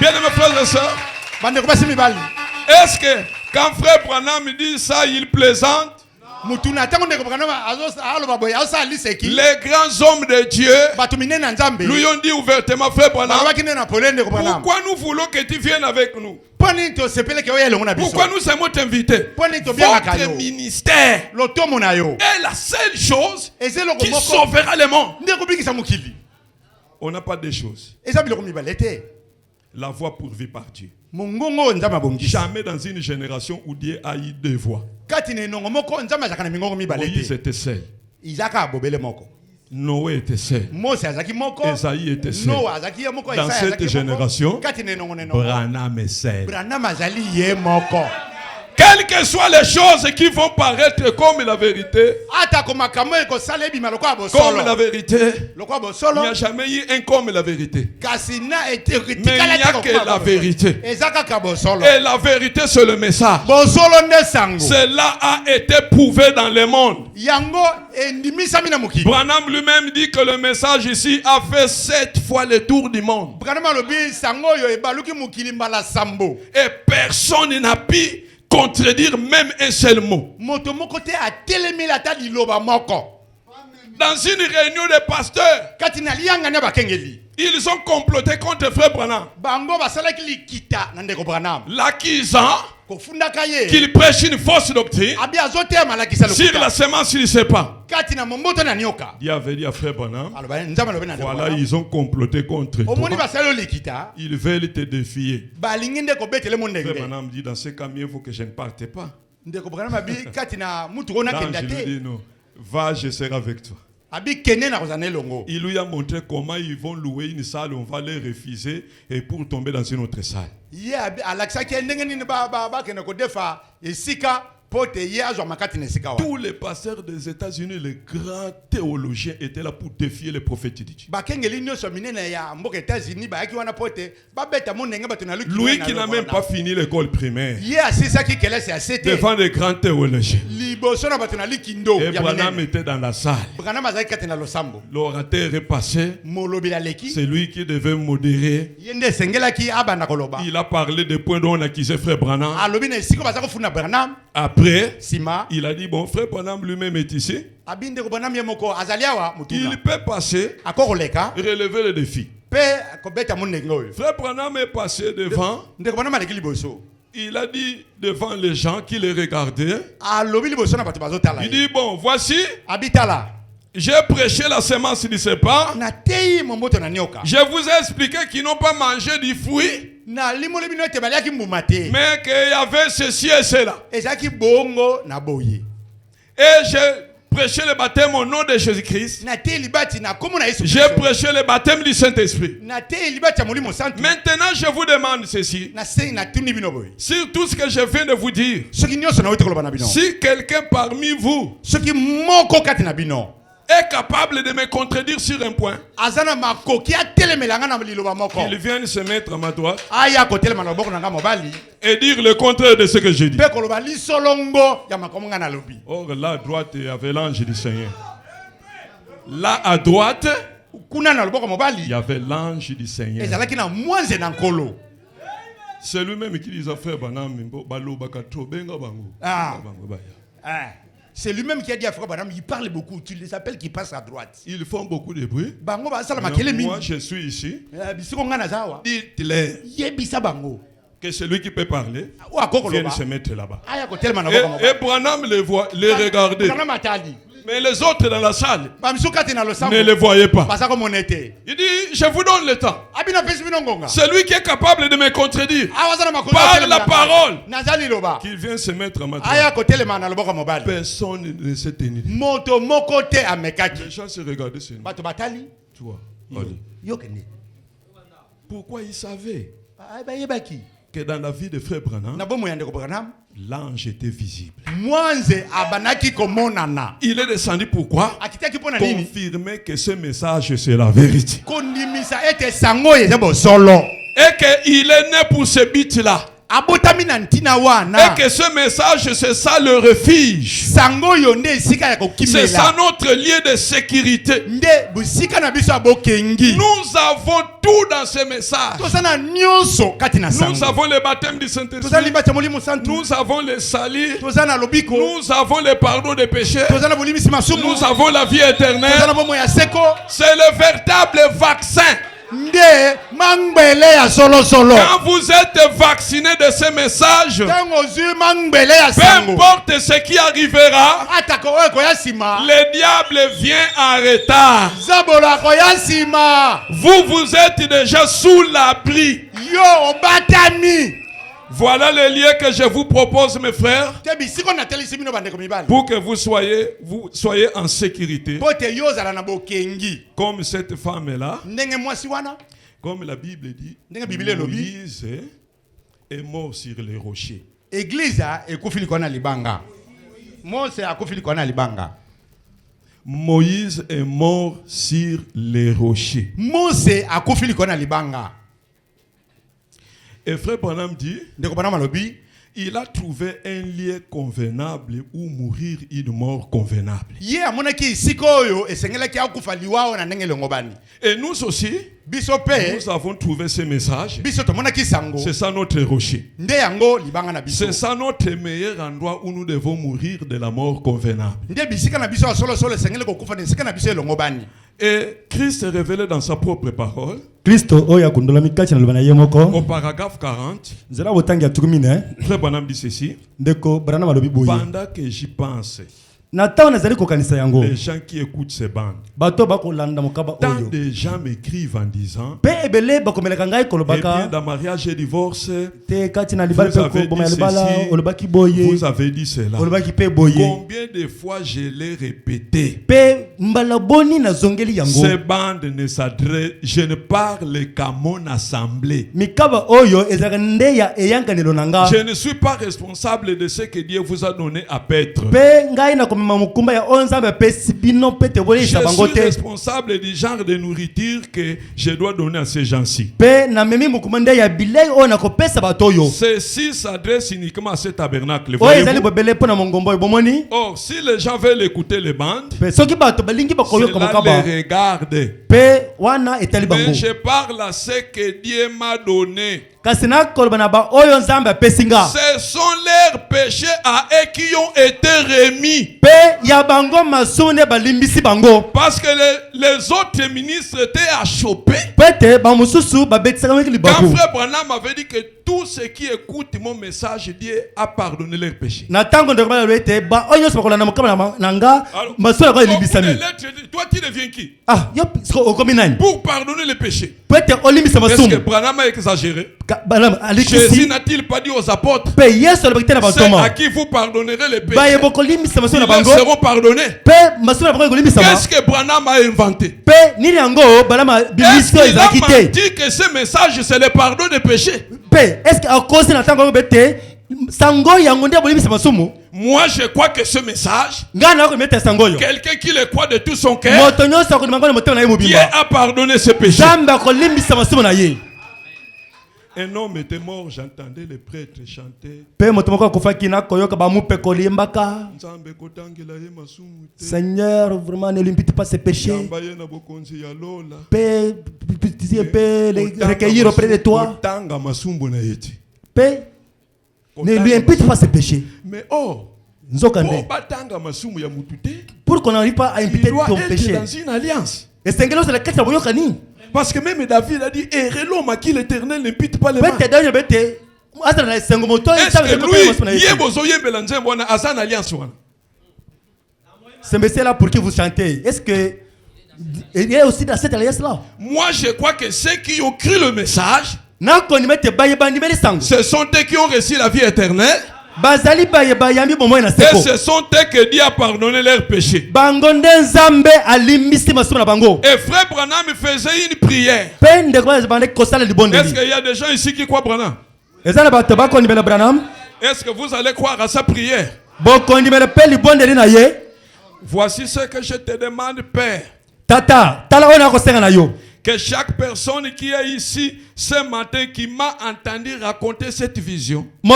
A: Bien aimés frères et sœurs, est-ce que quand frère Branham dit ça, il plaisante? Les grands hommes de Dieu lui ont dit ouvertement, frère Branham, pourquoi nous voulons que tu viennes avec nous? Pourquoi nous aimons t'inviter? Votre ministère est la seule chose qui sauvera le monde. On n'a pas de choses. La voix pourvue par Dieu. Jamais dans une génération où Dieu a eu deux voix. Moïse était seul. Noé était seul. Esaïe était seul. Dans cette génération, Branham est seul. Quelles que soient les choses qui vont paraître comme la vérité, comme la vérité, il n'y a jamais eu un comme la vérité. Mais il n'y a que la vérité. Et la vérité, c'est le message. Cela a été prouvé dans le monde. Branham lui-même dit que le message ici a fait 7 fois le tour du monde. Et personne n'a pu contredire même un seul mot. Dans une réunion de pasteurs, ils ont comploté contre frère Branham, l'accusant qu'il prêche une fausse doctrine sur la semence, il ne sait pas. Dieu avait dit à Frère Branham, voilà, ils ont comploté contre toi. Ils veulent te défier. Frère Branham dit, dans ce cas, mieux vaut que je ne parte pas. Là, je lui dis, non, va, je serai avec toi. Il lui a montré comment ils vont louer une salle, on va les refuser et pour tomber dans une autre salle. Tous les pasteurs des États-Unis, les grands théologiens étaient là pour défier les prophètes de Dieu. Lui qui n'a même pas fini l'école primaire, devant les grands théologiens. Et Branham était dans la salle. L'orateur est passé. C'est lui qui devait modérer. Il a parlé des points dont on accusait Frère Branham. Après, il a dit, bon, Frère Branham lui-même est ici. Il peut passer, relever le défi. Frère Branham est passé devant. Il a dit devant les gens qui les regardaient. Il dit, bon, voici. J'ai prêché la semence du sépa. Je vous ai expliqué qu'ils n'ont pas mangé du fruit. Mais qu'il y avait ceci et cela. Et j'ai prêché le baptême au nom de Jésus-Christ. J'ai prêché le baptême du Saint-Esprit. Maintenant, je vous demande ceci. Sur tout ce que je viens de vous dire, si quelqu'un parmi vous est capable de me contredire sur un point, qu'il vienne se mettre à ma droite et dire le contraire de ce que j'ai dit. Or, là à droite, il y avait l'ange du Seigneur. Là à droite, il y avait l'ange du Seigneur. C'est lui-même qui disait Frère Branham, c'est lui-même qui a dit à Frère Branham, il parle beaucoup, tu les appelles qui passent à droite. Ils font beaucoup de bruit. Moi, je suis ici. Dites-leur que celui qui peut parler vienne se mettre là-bas. Et Branham les regardait. Mais les autres dans la salle ne les voyaient pas. Il dit, je vous donne le temps. Celui qui est capable de me contredire par la parole, qu'il vienne se mettre à ma droite. Personne ne s'est tenu. Les gens se regardaient sur nous. Toi, pourquoi ils savaient que dans la vie de Frère Branham, l'ange était visible. Il est descendu pourquoi? Confirmer que ce message c'est la vérité. Et qu'il est né pour ce but-là. Et que ce message, c'est ça le refuge. C'est ça notre lieu de sécurité. Nous avons tout dans ce message. Nous avons le baptême du Saint-Esprit. Nous avons le salut. Nous avons le pardon des péchés. Nous avons la vie éternelle. C'est le véritable vaccin. Quand vous êtes vacciné de ce message, peu importe ce qui arrivera, le diable vient en retard. Vous êtes déjà sous l'abri. Voilà le lieu que je vous propose, mes frères, pour que vous soyez en sécurité. Comme cette femme-là, comme la Bible dit, Moïse est mort sur les rochers. Moïse est mort sur les rochers. Et Frère Branham dit, il a trouvé un lieu convenable où mourir une mort convenable. Et nous aussi, nous avons trouvé ce message. C'est ça notre rocher. C'est ça notre meilleur endroit où nous devons mourir de la mort convenable. Et Christ est révélé dans sa propre parole
B: Kristo oya kundola mikati na lubana yemoko.
A: Au paragraphe 40,
B: Nzela botangi ya turumine.
A: Frère Branham dit ceci.
B: Ndeko Branham alobi boye.
A: Pendant que j'y pense,
B: les
A: gens qui écoutent ces bandes,
B: tant
A: de gens m'écrivent en disant
B: et bien
A: dans mariage et divorce, vous avez dit cela. Combien de fois je l'ai répété? Ces bandes ne s'adressent, je ne parle qu'à mon assemblée. Je ne suis pas responsable de ce que Dieu vous a donné à paître. Je suis responsable du genre de nourriture que je dois donner à ces gens-ci. Ceci s'adresse uniquement à ce tabernacle. Or, si les gens veulent écouter les bandes, cela les regarde. Mais je parle à ce que Dieu m'a donné. Ce sont leurs péchés à eux qui ont été remis. Parce que les autres ministres étaient achoppés. Quand Frère Branham avait dit que tous ceux qui écoutent mon message, Dieu a pardonné leurs péchés. Alors, toi tu deviens qui? Pour pardonner les péchés. Est-ce que Branham a exagéré? Jésus n'a-t-il pas dit aux apôtres, c'est à qui vous pardonnerez les péchés, ils seront pardonnés? Qu'est-ce que Branham a inventé? Est-ce qu'il a menti que ce message c'est le pardon des péchés? Moi je crois que ce message, quelqu'un qui le croit de tout son cœur, Dieu a pardonné ses péchés. Un homme était mort, j'entendais les prêtres chanter.
B: Seigneur, vraiment ne l'impute pas ses péchés. Paix, les recueillir auprès de toi. Paix, ne lui impute pas ses péchés.
A: Mais
B: pour qu'on n'arrive pas à imputer ton péché,
A: dans une alliance. Parce que même David a dit, l'homme à qui l'Éternel n'impute pas les mains. Est-ce que lui,
B: ce message-là pour qui vous chantez, est-ce que il y a aussi dans cette alliance-là?
A: Moi, je crois que ceux qui ont cru le message, ce sont eux qui ont reçu la vie éternelle. Et ce sont eux que Dieu a pardonné leurs péchés. Et Frère Branham faisait une prière. Est-ce qu'il y a des gens ici qui croient Branham? Est-ce que vous allez croire à sa prière? Voici ce que je te demande, Père. Que chaque personne qui est ici ce matin, qui m'a entendu raconter cette vision, que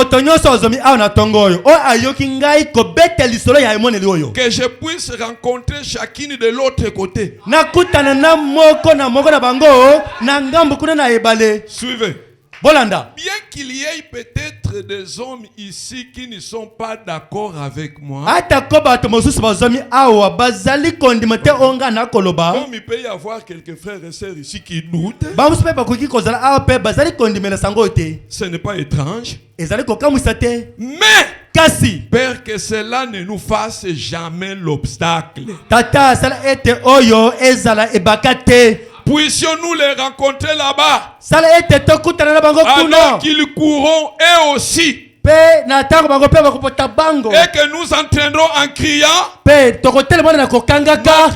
A: je puisse rencontrer chacune de l'autre côté. Suivez. Bien qu'il y ait peut-être des hommes ici qui ne sont pas d'accord avec moi, comme il peut y avoir quelques frères et sœurs ici qui doutent, ce n'est pas étrange. Mais Père, que cela ne nous fasse jamais l'obstacle. Puissions-nous les rencontrer là-bas, alors qu'ils courront eux aussi, et que nous entraînerons en criant,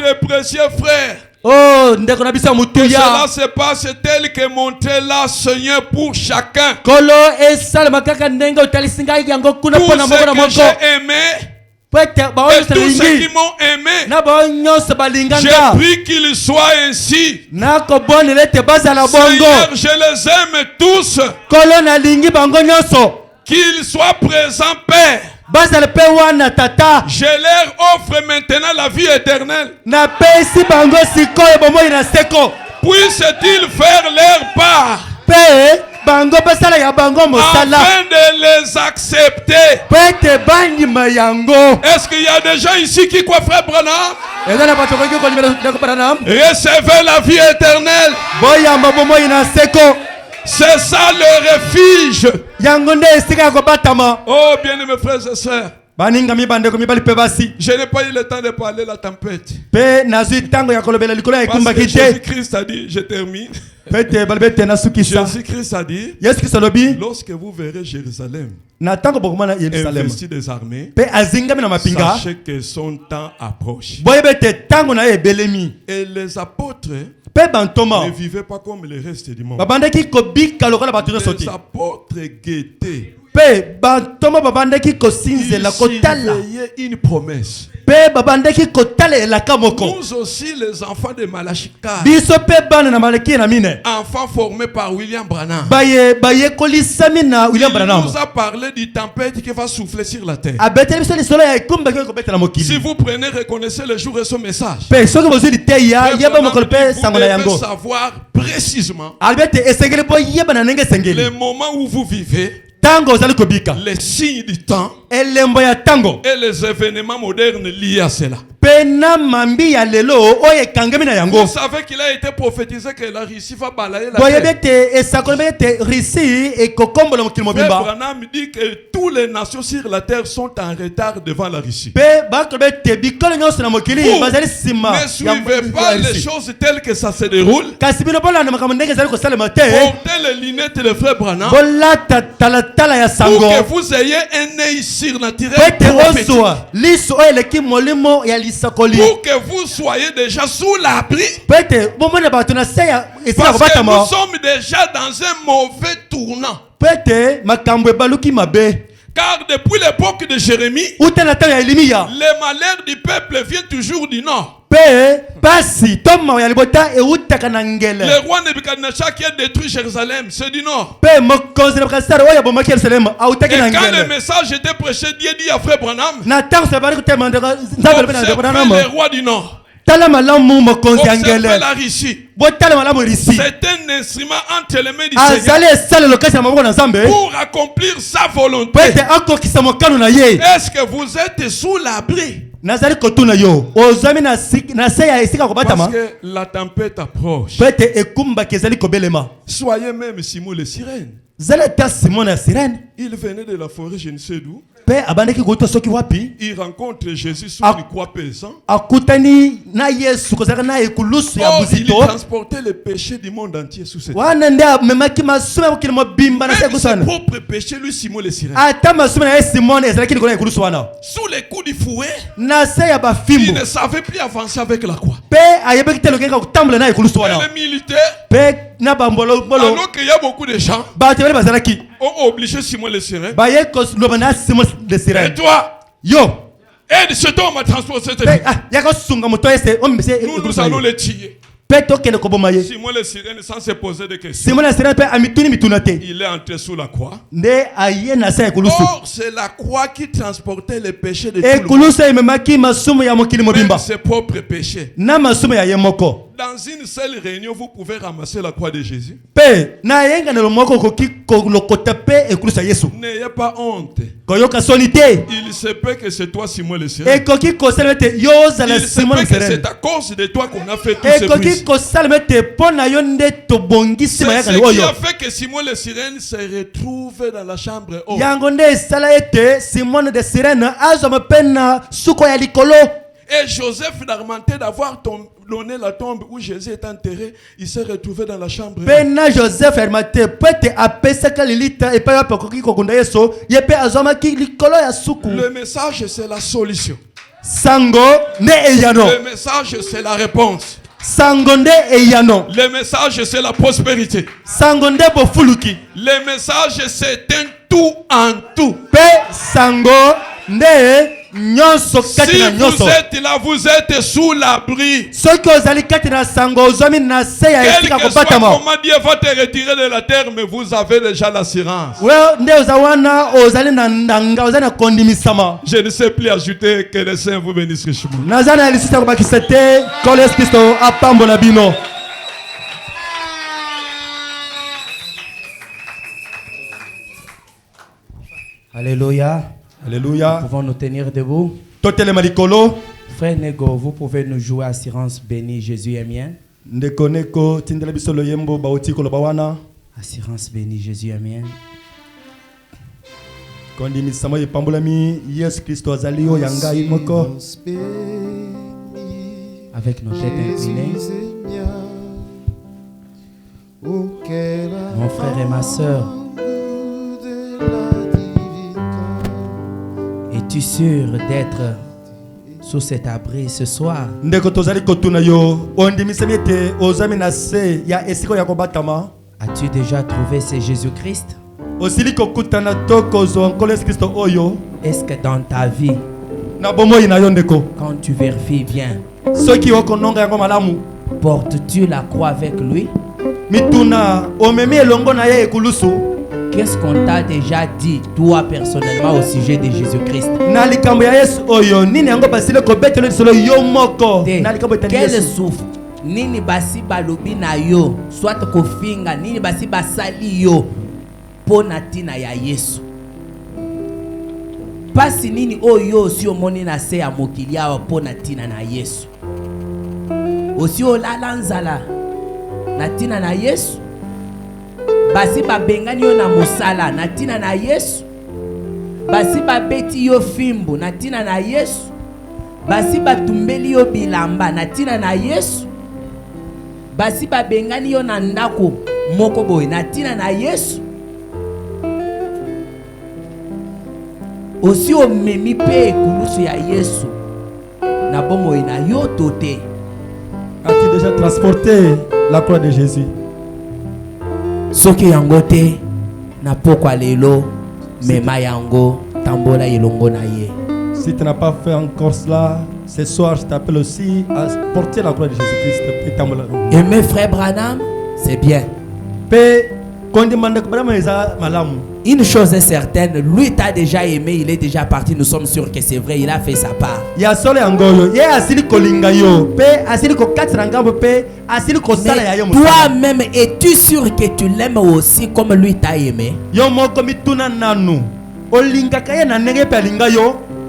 A: notre précieux frère. Que cela se passe tel que montré là, Seigneur, pour chacun. Tout ce que j'ai aimé, et tous ceux qui m'ont aimé, j'ai pris qu'ils soient ainsi. Seigneur, je les aime tous. Qu'ils soient présents, Père. Je leur offre maintenant la vie éternelle. Puisse-t-il faire leur part afin de les accepter. Est-ce qu'il y a des gens ici qui croient frère Branham? Recevez la vie éternelle. C'est ça le refuge. Oh bien-aimés frères et sœurs, je n'ai pas eu le temps de parler de la tempête. Parce que Jésus-Christ a dit, je termine. Jésus-Christ a dit, lorsque vous verrez Jérusalem investi des armées, sachez que son temps approche. Et les apôtres ne vivaient pas comme le reste du monde. Les apôtres guettaient. Ils surveillaient une promesse. Nous aussi les enfants de Malachika, enfants formés par William Branham, il nous a parlé du tempête qui va souffler sur la terre. Si vous prenez, reconnaissez le jour et son message, vous devez savoir précisément le moment où vous vivez, les signes du temps et les événements modernes liés à cela. Vous savez qu'il a été prophétisé que la Russie va balayer la terre. Frère Branham dit que toutes les nations sur la terre sont en retard devant la Russie. Vous ne suivez pas les choses telles que ça se déroule. Portez les lunettes de frère Branham pour que vous ayez un œil surnaturel prophétique. Pour que vous soyez déjà sous l'abri. Parce que nous sommes déjà dans un mauvais tournant. Car depuis l'époque de Jérémie, les malheurs du peuple viennent toujours du nord. Le roi Nebuchadnezzar qui a détruit Jérusalem, c'est du nord. Et quand le message était prêché, Dieu dit à frère Branham, observez les rois du nord. Observez la Russie. C'est un instrument entre les mains du Seigneur pour accomplir sa volonté. Est-ce que vous êtes sous l'abri? Parce que la tempête approche. Soyez même Simon le sirène. Il venait de la forêt, je ne sais d'où. Il rencontre Jésus sur une croix pesant. Il transportait les péchés du monde entier sous cette croix. Même ses propres péchés, lui, Simon le sirène. Sous les coups du fouet, il ne savait plus avancer avec la croix. Et les militaires, alors qu'il y a beaucoup de gens, ont obligé Simon le sirène. Et toi, aide cet homme à transporter cette vie. Nous allons les tuer. Simon le sirène, sans se poser de questions, il est entré sous la croix. Or, c'est la croix qui transportait les péchés de tout le monde. Même ses propres péchés. Dans une seule réunion, vous pouvez ramasser la croix de Jésus. N'ayez pas honte. Il se peut que c'est toi, Simon le sirène. Il se peut que c'est à cause de toi qu'on a fait tout ce bruit. C'est ce qui a fait que Simon le sirène se retrouve dans la chambre haute. Et Joseph d'Armenté d'avoir donné la tombe où Jésus est enterré, il s'est retrouvé dans la chambre. Le message, c'est la solution. Le message, c'est la réponse. Le message, c'est la prospérité. Le message, c'est un tout en tout. Si vous êtes là, vous êtes sous l'abri. Quel que soit comment Dieu va te retirer de la terre, mais vous avez déjà l'assurance. Je ne sais plus ajouter que le Saint vous bénisse richement.
B: Alléluia.
C: Alléluia.
B: Nous pouvons nous tenir debout. Frère Nego, vous pouvez nous jouer Assurance bénie, Jésus est mien. Assurance bénie, Jésus est mien. Avec nos têtes inclinées. Mon frère et ma soeur, es-tu sûr d'être sous cet abri ce soir? As-tu déjà trouvé ce Jésus-Christ? Est-ce que dans ta vie, quand tu vérifies bien, portes-tu la croix avec lui? Qu'est-ce qu'on t'a déjà dit, toi personnellement, au sujet de Jésus-Christ? Quelle souffre? Nini basi balobi na yo, soit kofinga, nini basi basali yo, pona tina ya Yesu. Pasi nini oyo si omoni na se ya mokili awa pona tina na Yesu. Osi olala nzala na tina na Yesu. Basi babengani yo na mosala na tina na Yesu. Basi babeti yo fimbu na tina na Yesu. Basi batumbeli yo bilamba na tina na Yesu. Basi babengani yo na ndako moko boy na tina na Yesu. Osi omemi pe kulusu ya Yesu na bomo ina yo tote.
C: As-tu déjà transporté la croix de Jésus?
B: Soki yango te na pokwa lelo mema yango tambola elongo na ye.
C: Si tu n'as pas fait encore cela, ce soir je t'appelle aussi à porter la croix de Jésus-Christ.
B: Et mes frères Branham, c'est bien. Une chose est certaine, lui t'a déjà aimé, il est déjà parti, nous sommes sûrs que c'est vrai, il a fait sa part. Mais toi-même, es-tu sûr que tu l'aimes aussi comme lui t'a aimé?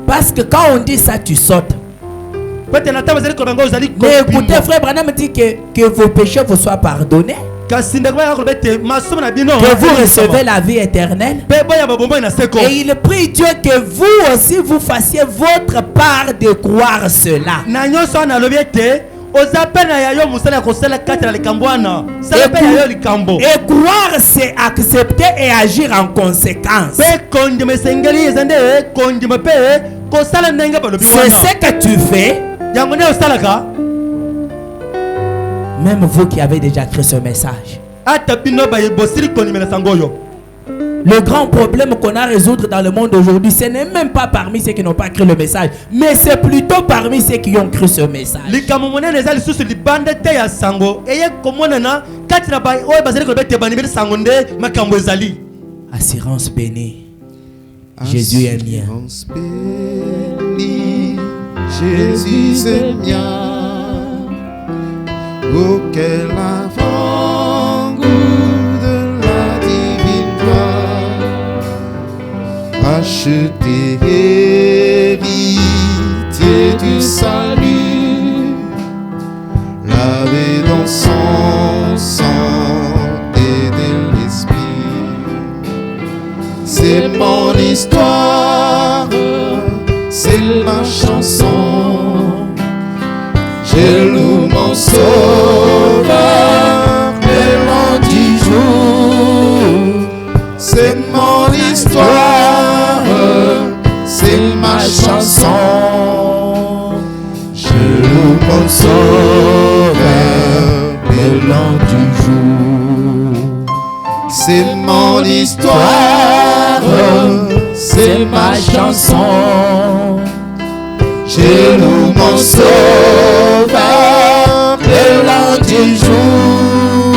B: Parce que quand on dit ça, tu sautes. Mais écoutez, frère Branham dit que vos péchés vous soient pardonnés. Que vous recevez la vie éternelle. Et il prie Dieu que vous aussi vous fassiez votre part de croire cela. Et croire, c'est accepter et agir en conséquence. C'est ce que tu fais. Même vous qui avez déjà créé ce message. Le grand problème qu'on a à résoudre dans le monde aujourd'hui, ce n'est même pas parmi ceux qui n'ont pas créé le message, mais c'est plutôt parmi ceux qui ont créé ce message. Assurance bénie. Jésus est mien.
D: Jésus est mien. Oh, quel avant-goût de la divine gloire, acheté héritier du salut, lavé dans son sang et de l'esprit. C'est mon histoire, c'est ma chanson. Je loue mon sauveur le long du jour. C'est mon histoire, c'est ma chanson. Je loue mon sauveur le long du jour. C'est mon histoire, c'est ma chanson. Je loue mon sauveur le long du jour.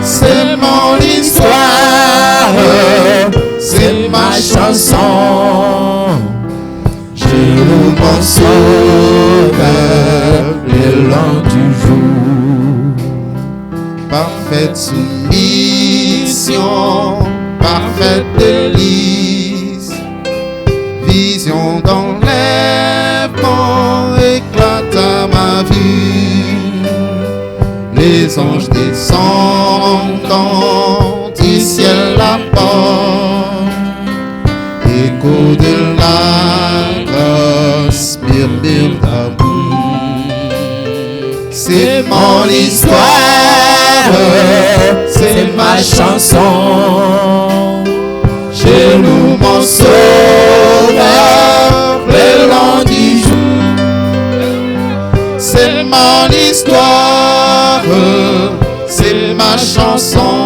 D: C'est mon histoire, c'est ma chanson. Je loue mon sauveur le long du jour. Parfaite soumission, parfaite délice. vision d'enlèvement éclate à ma vue. Les anges descendant du ciel apportent, écho de la grâce, murmure d'amour. C'est mon histoire, c'est ma chanson. Je loue mon sauveur le long du jour. C'est mon histoire, c'est ma chanson.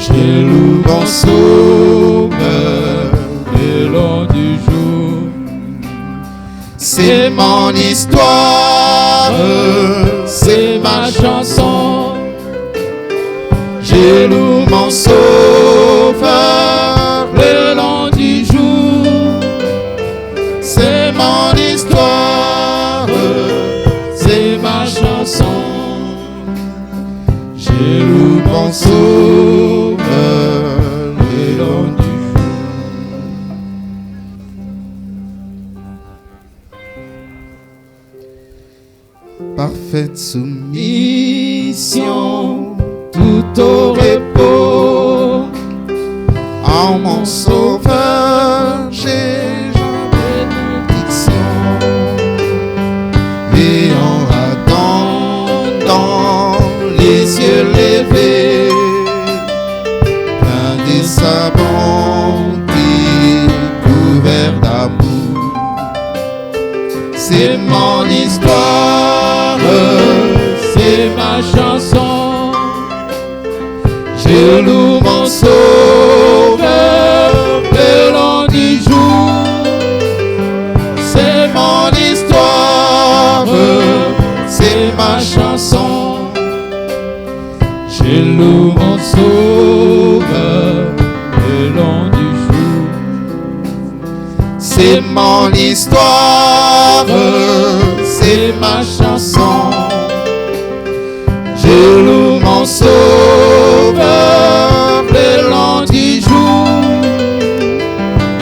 D: Je loue mon sauveur le long du jour. C'est mon histoire, c'est ma chanson. Je loue mon sauveur le long du jour. C'est mon histoire, c'est ma chanson. Je loue mon sauveur le long du jour. Parfaite soumission, tout au repos. En mon sauveur, j'ai jamais d'addiction. Et en attendant les yeux levés, plein de sa bonté, couvert d'amour. C'est mon histoire, c'est ma chanson. Je loue mon sauveur le long du jour. C'est mon histoire, c'est ma chanson. Je loue mon sauveur le long du jour. C'est mon histoire, c'est ma chanson. Je loue mon sauveur le long du jour.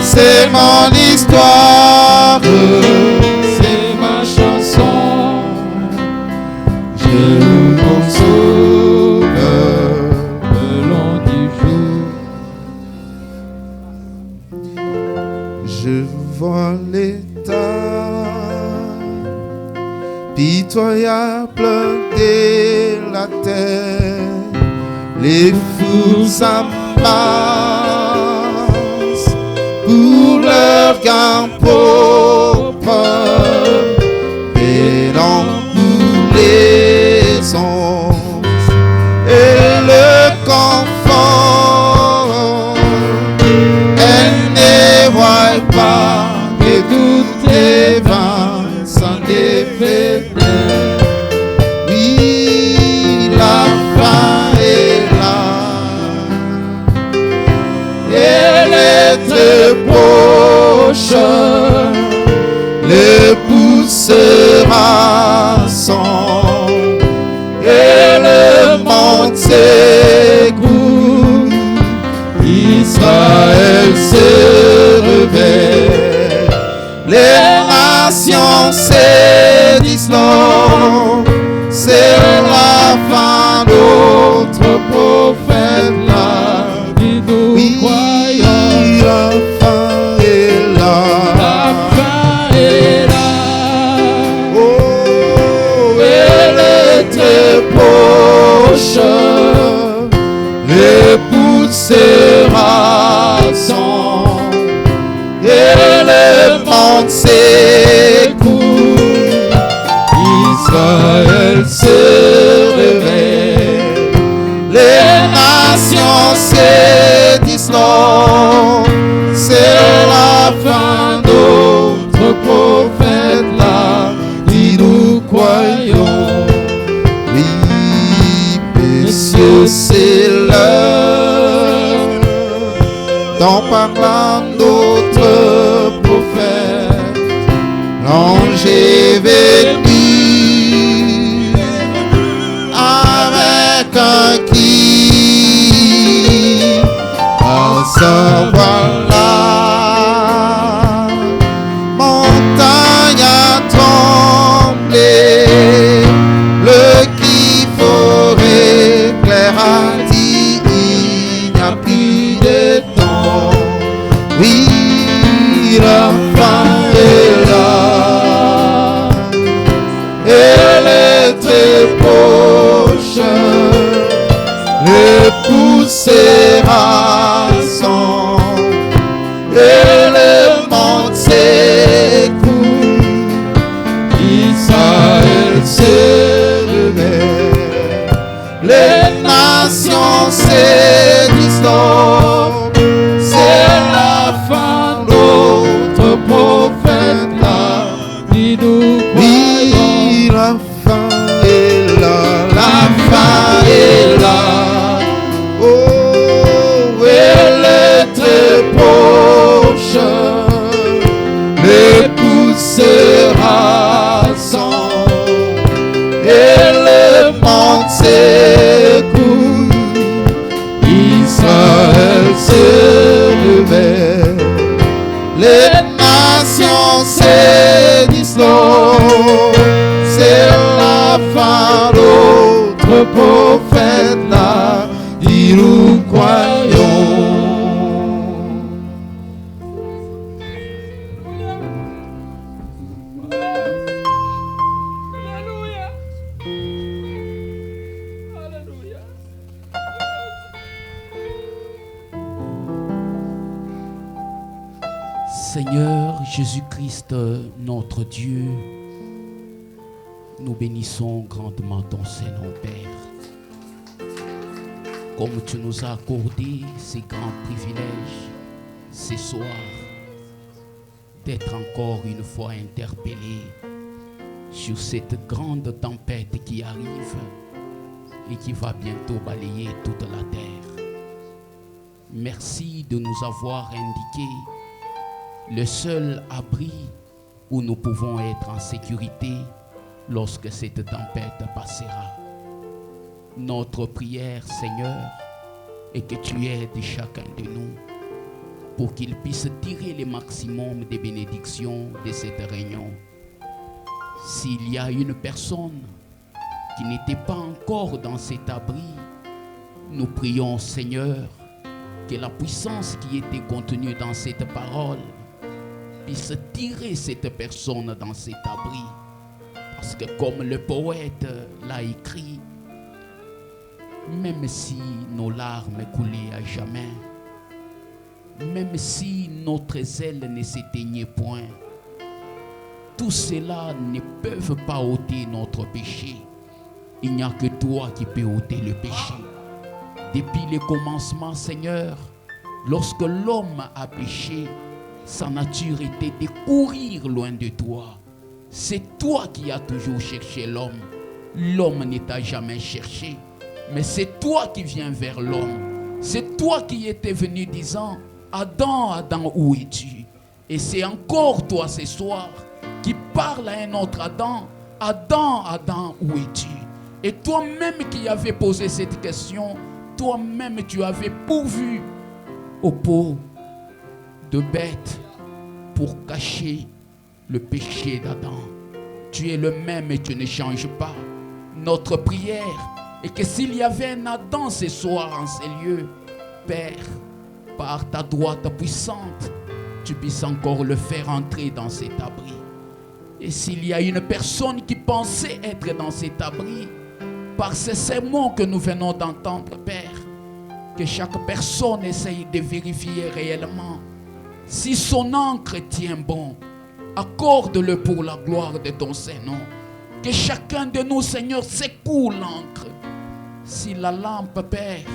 D: C'est mon histoire, c'est ma chanson. Je loue mon sauveur le long du jour. Je vois l'état pitoyable de la terre, les fous s'amassent pour leur gain propre, pédant pour les ondes et le confort. Elle ne voit pas que tout est vain sans défaite. La fin est là, elle est très proche, l'époux sera son, et le monde s'écoule, Israël se réveille, les nations se disloquent. C'est la fin d'autres prophètes là, dit nous croyons. La fin est là, la fin est là. Oh, elle est très proche, l'époux sera son, et le monde s'écoule. Israël se réveille, les nations se disloquent. C'est la fin d'autres prophètes là, qui nous croyons. Oui, messieurs, c'est l'heure d'en parlant d'autres prophètes. L'ange est venu avec un cri, à savoir la
E: Les nations s'édisent, c'est la fin. Notre prophète là, dis-nous croyons. La fin est là, la fin est là. Oh, elle est très proche. L'épouse sera sans, et le monde s'écoule. Israël se réveille. Les nations s'édisent, c'est la fin. D'autres prophètes là, dit nous croyons.
B: Seigneur Jésus-Christ, notre Dieu, nous bénissons grandement ton Saint-Nom, Père. Comme tu nous as accordé ces grands privilèges, ce soir, d'être encore une fois interpellés sur cette grande tempête qui arrive et qui va bientôt balayer toute la terre. Merci de nous avoir indiqué le seul abri où nous pouvons être en sécurité lorsque cette tempête passera. Notre prière, Seigneur, est que tu aides chacun de nous pour qu'il puisse tirer le maximum des bénédictions de cette réunion. S'il y a une personne qui n'était pas encore dans cet abri, nous prions, Seigneur, que la puissance qui était contenue dans cette parole puisse tirer cette personne dans cet abri. Parce que comme le poète l'a écrit, même si nos larmes coulaient à jamais, même si notre zèle ne s'éteignait point, tout cela ne peuvent pas ôter notre péché. Il n'y a que toi qui peux ôter le péché. Depuis le commencement, Seigneur, lorsque l'homme a péché, sa nature était de courir loin de toi. C'est toi qui as toujours cherché l'homme. L'homme ne t'a jamais cherché, mais c'est toi qui viens vers l'homme. C'est toi qui étais venu disant, Adam, Adam, où es-tu? Et c'est encore toi ce soir qui parle à un autre Adam, Adam, Adam, où es-tu? Et toi-même qui avais posé cette question, toi-même tu avais pourvu au pot de bêtes pour cacher le péché d'Adam. Tu es le même et tu ne changes pas. Notre prière est que s'il y avait un Adam ce soir en ces lieux, Père, par ta droite puissante, tu puisses encore le faire entrer dans cet abri. Et s'il y a une personne qui pensait être dans cet abri, par ces sermons que nous venons d'entendre, Père, que chaque personne essaye de vérifier réellement si son encre tient bon. Accorde-le pour la gloire de ton Saint-Nom. Que chacun de nous, Seigneur, secoue l'encre. Si la lampe, Père,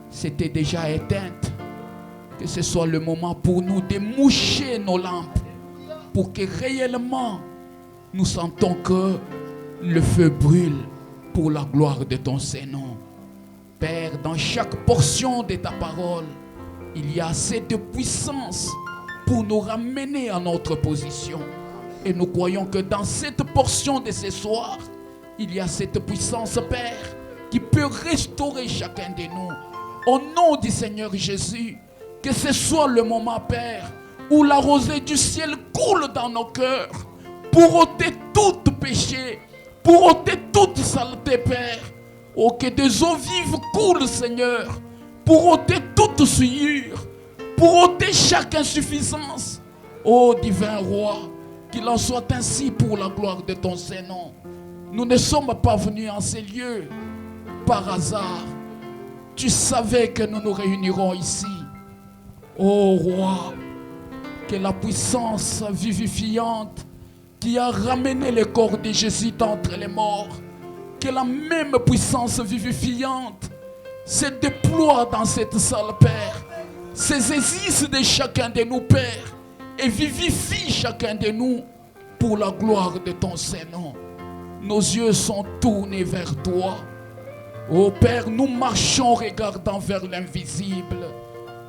B: s'était déjà éteinte, que ce soit le moment pour nous de moucher nos lampes, pour que réellement nous sentons que le feu brûle pour la gloire de ton Saint-Nom. Père, dans chaque portion de ta parole, il y a assez de puissance pour nous ramener à notre position. Et nous croyons que dans cette portion de ce soir, il y a cette puissance, Père, qui peut restaurer chacun de nous. Au nom du Seigneur Jésus, que ce soit le moment, Père, où la rosée du ciel coule dans nos cœurs pour ôter tout péché, pour ôter toute saleté, Père. Oh, que des eaux vives coulent, Seigneur, pour ôter toute souillure, pour ôter chaque insuffisance. Ô divin roi, qu'il en soit ainsi pour la gloire de ton Saint-Nom. Nous ne sommes pas venus en ces lieux par hasard. Tu savais que nous nous réunirons ici. Ô roi, que la puissance vivifiante qui a ramené le corps de Jésus d'entre les morts
F: Que la même puissance vivifiante se déploie dans cette salle, Père. Se saisisse de chacun de nous, Père, et vivifie chacun de nous pour la gloire de ton Saint-Nom. Nos yeux sont tournés vers toi. Ô Père, nous marchons regardant vers l'invisible.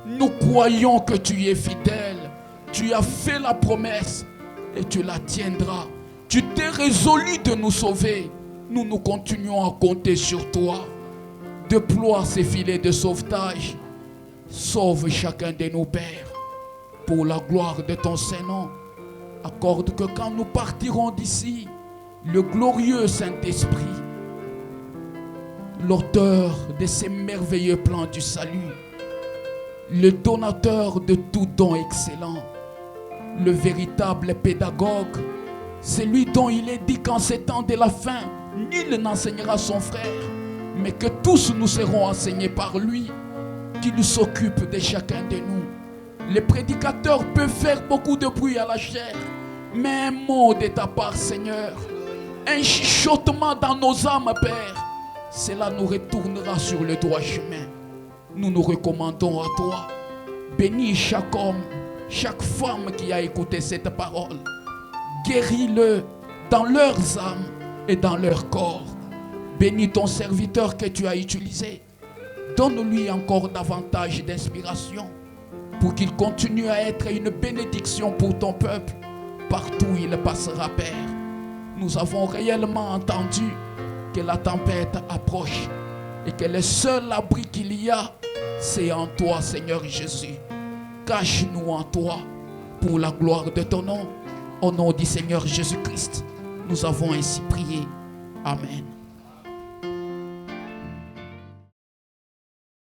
F: Nous croyons que tu es fidèle. Tu as fait la promesse et tu la tiendras. Tu t'es résolu de nous sauver. Nous continuons à compter sur toi. Déploie ces filets de sauvetage. Sauve chacun de nos pères. Pour la gloire de ton Saint-Nom, accorde que quand nous partirons d'ici, le glorieux Saint-Esprit, l'auteur de ces merveilleux plans du salut, le donateur de tout don excellent, le véritable pédagogue, celui dont il est dit qu'en ces temps de la fin, nul n'enseignera son frère, mais que tous nous serons enseignés par lui, qu'il s'occupe de chacun de nous. Les prédicateurs peuvent faire beaucoup de bruit à la chair, mais un mot de ta part, Seigneur, un chuchotement dans nos âmes, Père, cela nous retournera sur le droit chemin. Nous nous recommandons à toi. Bénis chaque homme, chaque femme qui a écouté cette parole. Guéris-le dans leurs âmes et dans leur corps. Bénis ton serviteur que tu as utilisé. Donne-lui encore davantage d'inspiration pour qu'il continue à être une bénédiction pour ton peuple partout où il passera, Père. Nous avons réellement entendu que la tempête approche et que le seul abri qu'il y a, c'est en toi, Seigneur Jésus. Cache-nous en toi pour la gloire de ton nom. Au nom du Seigneur Jésus-Christ, nous avons ainsi prié. Amen.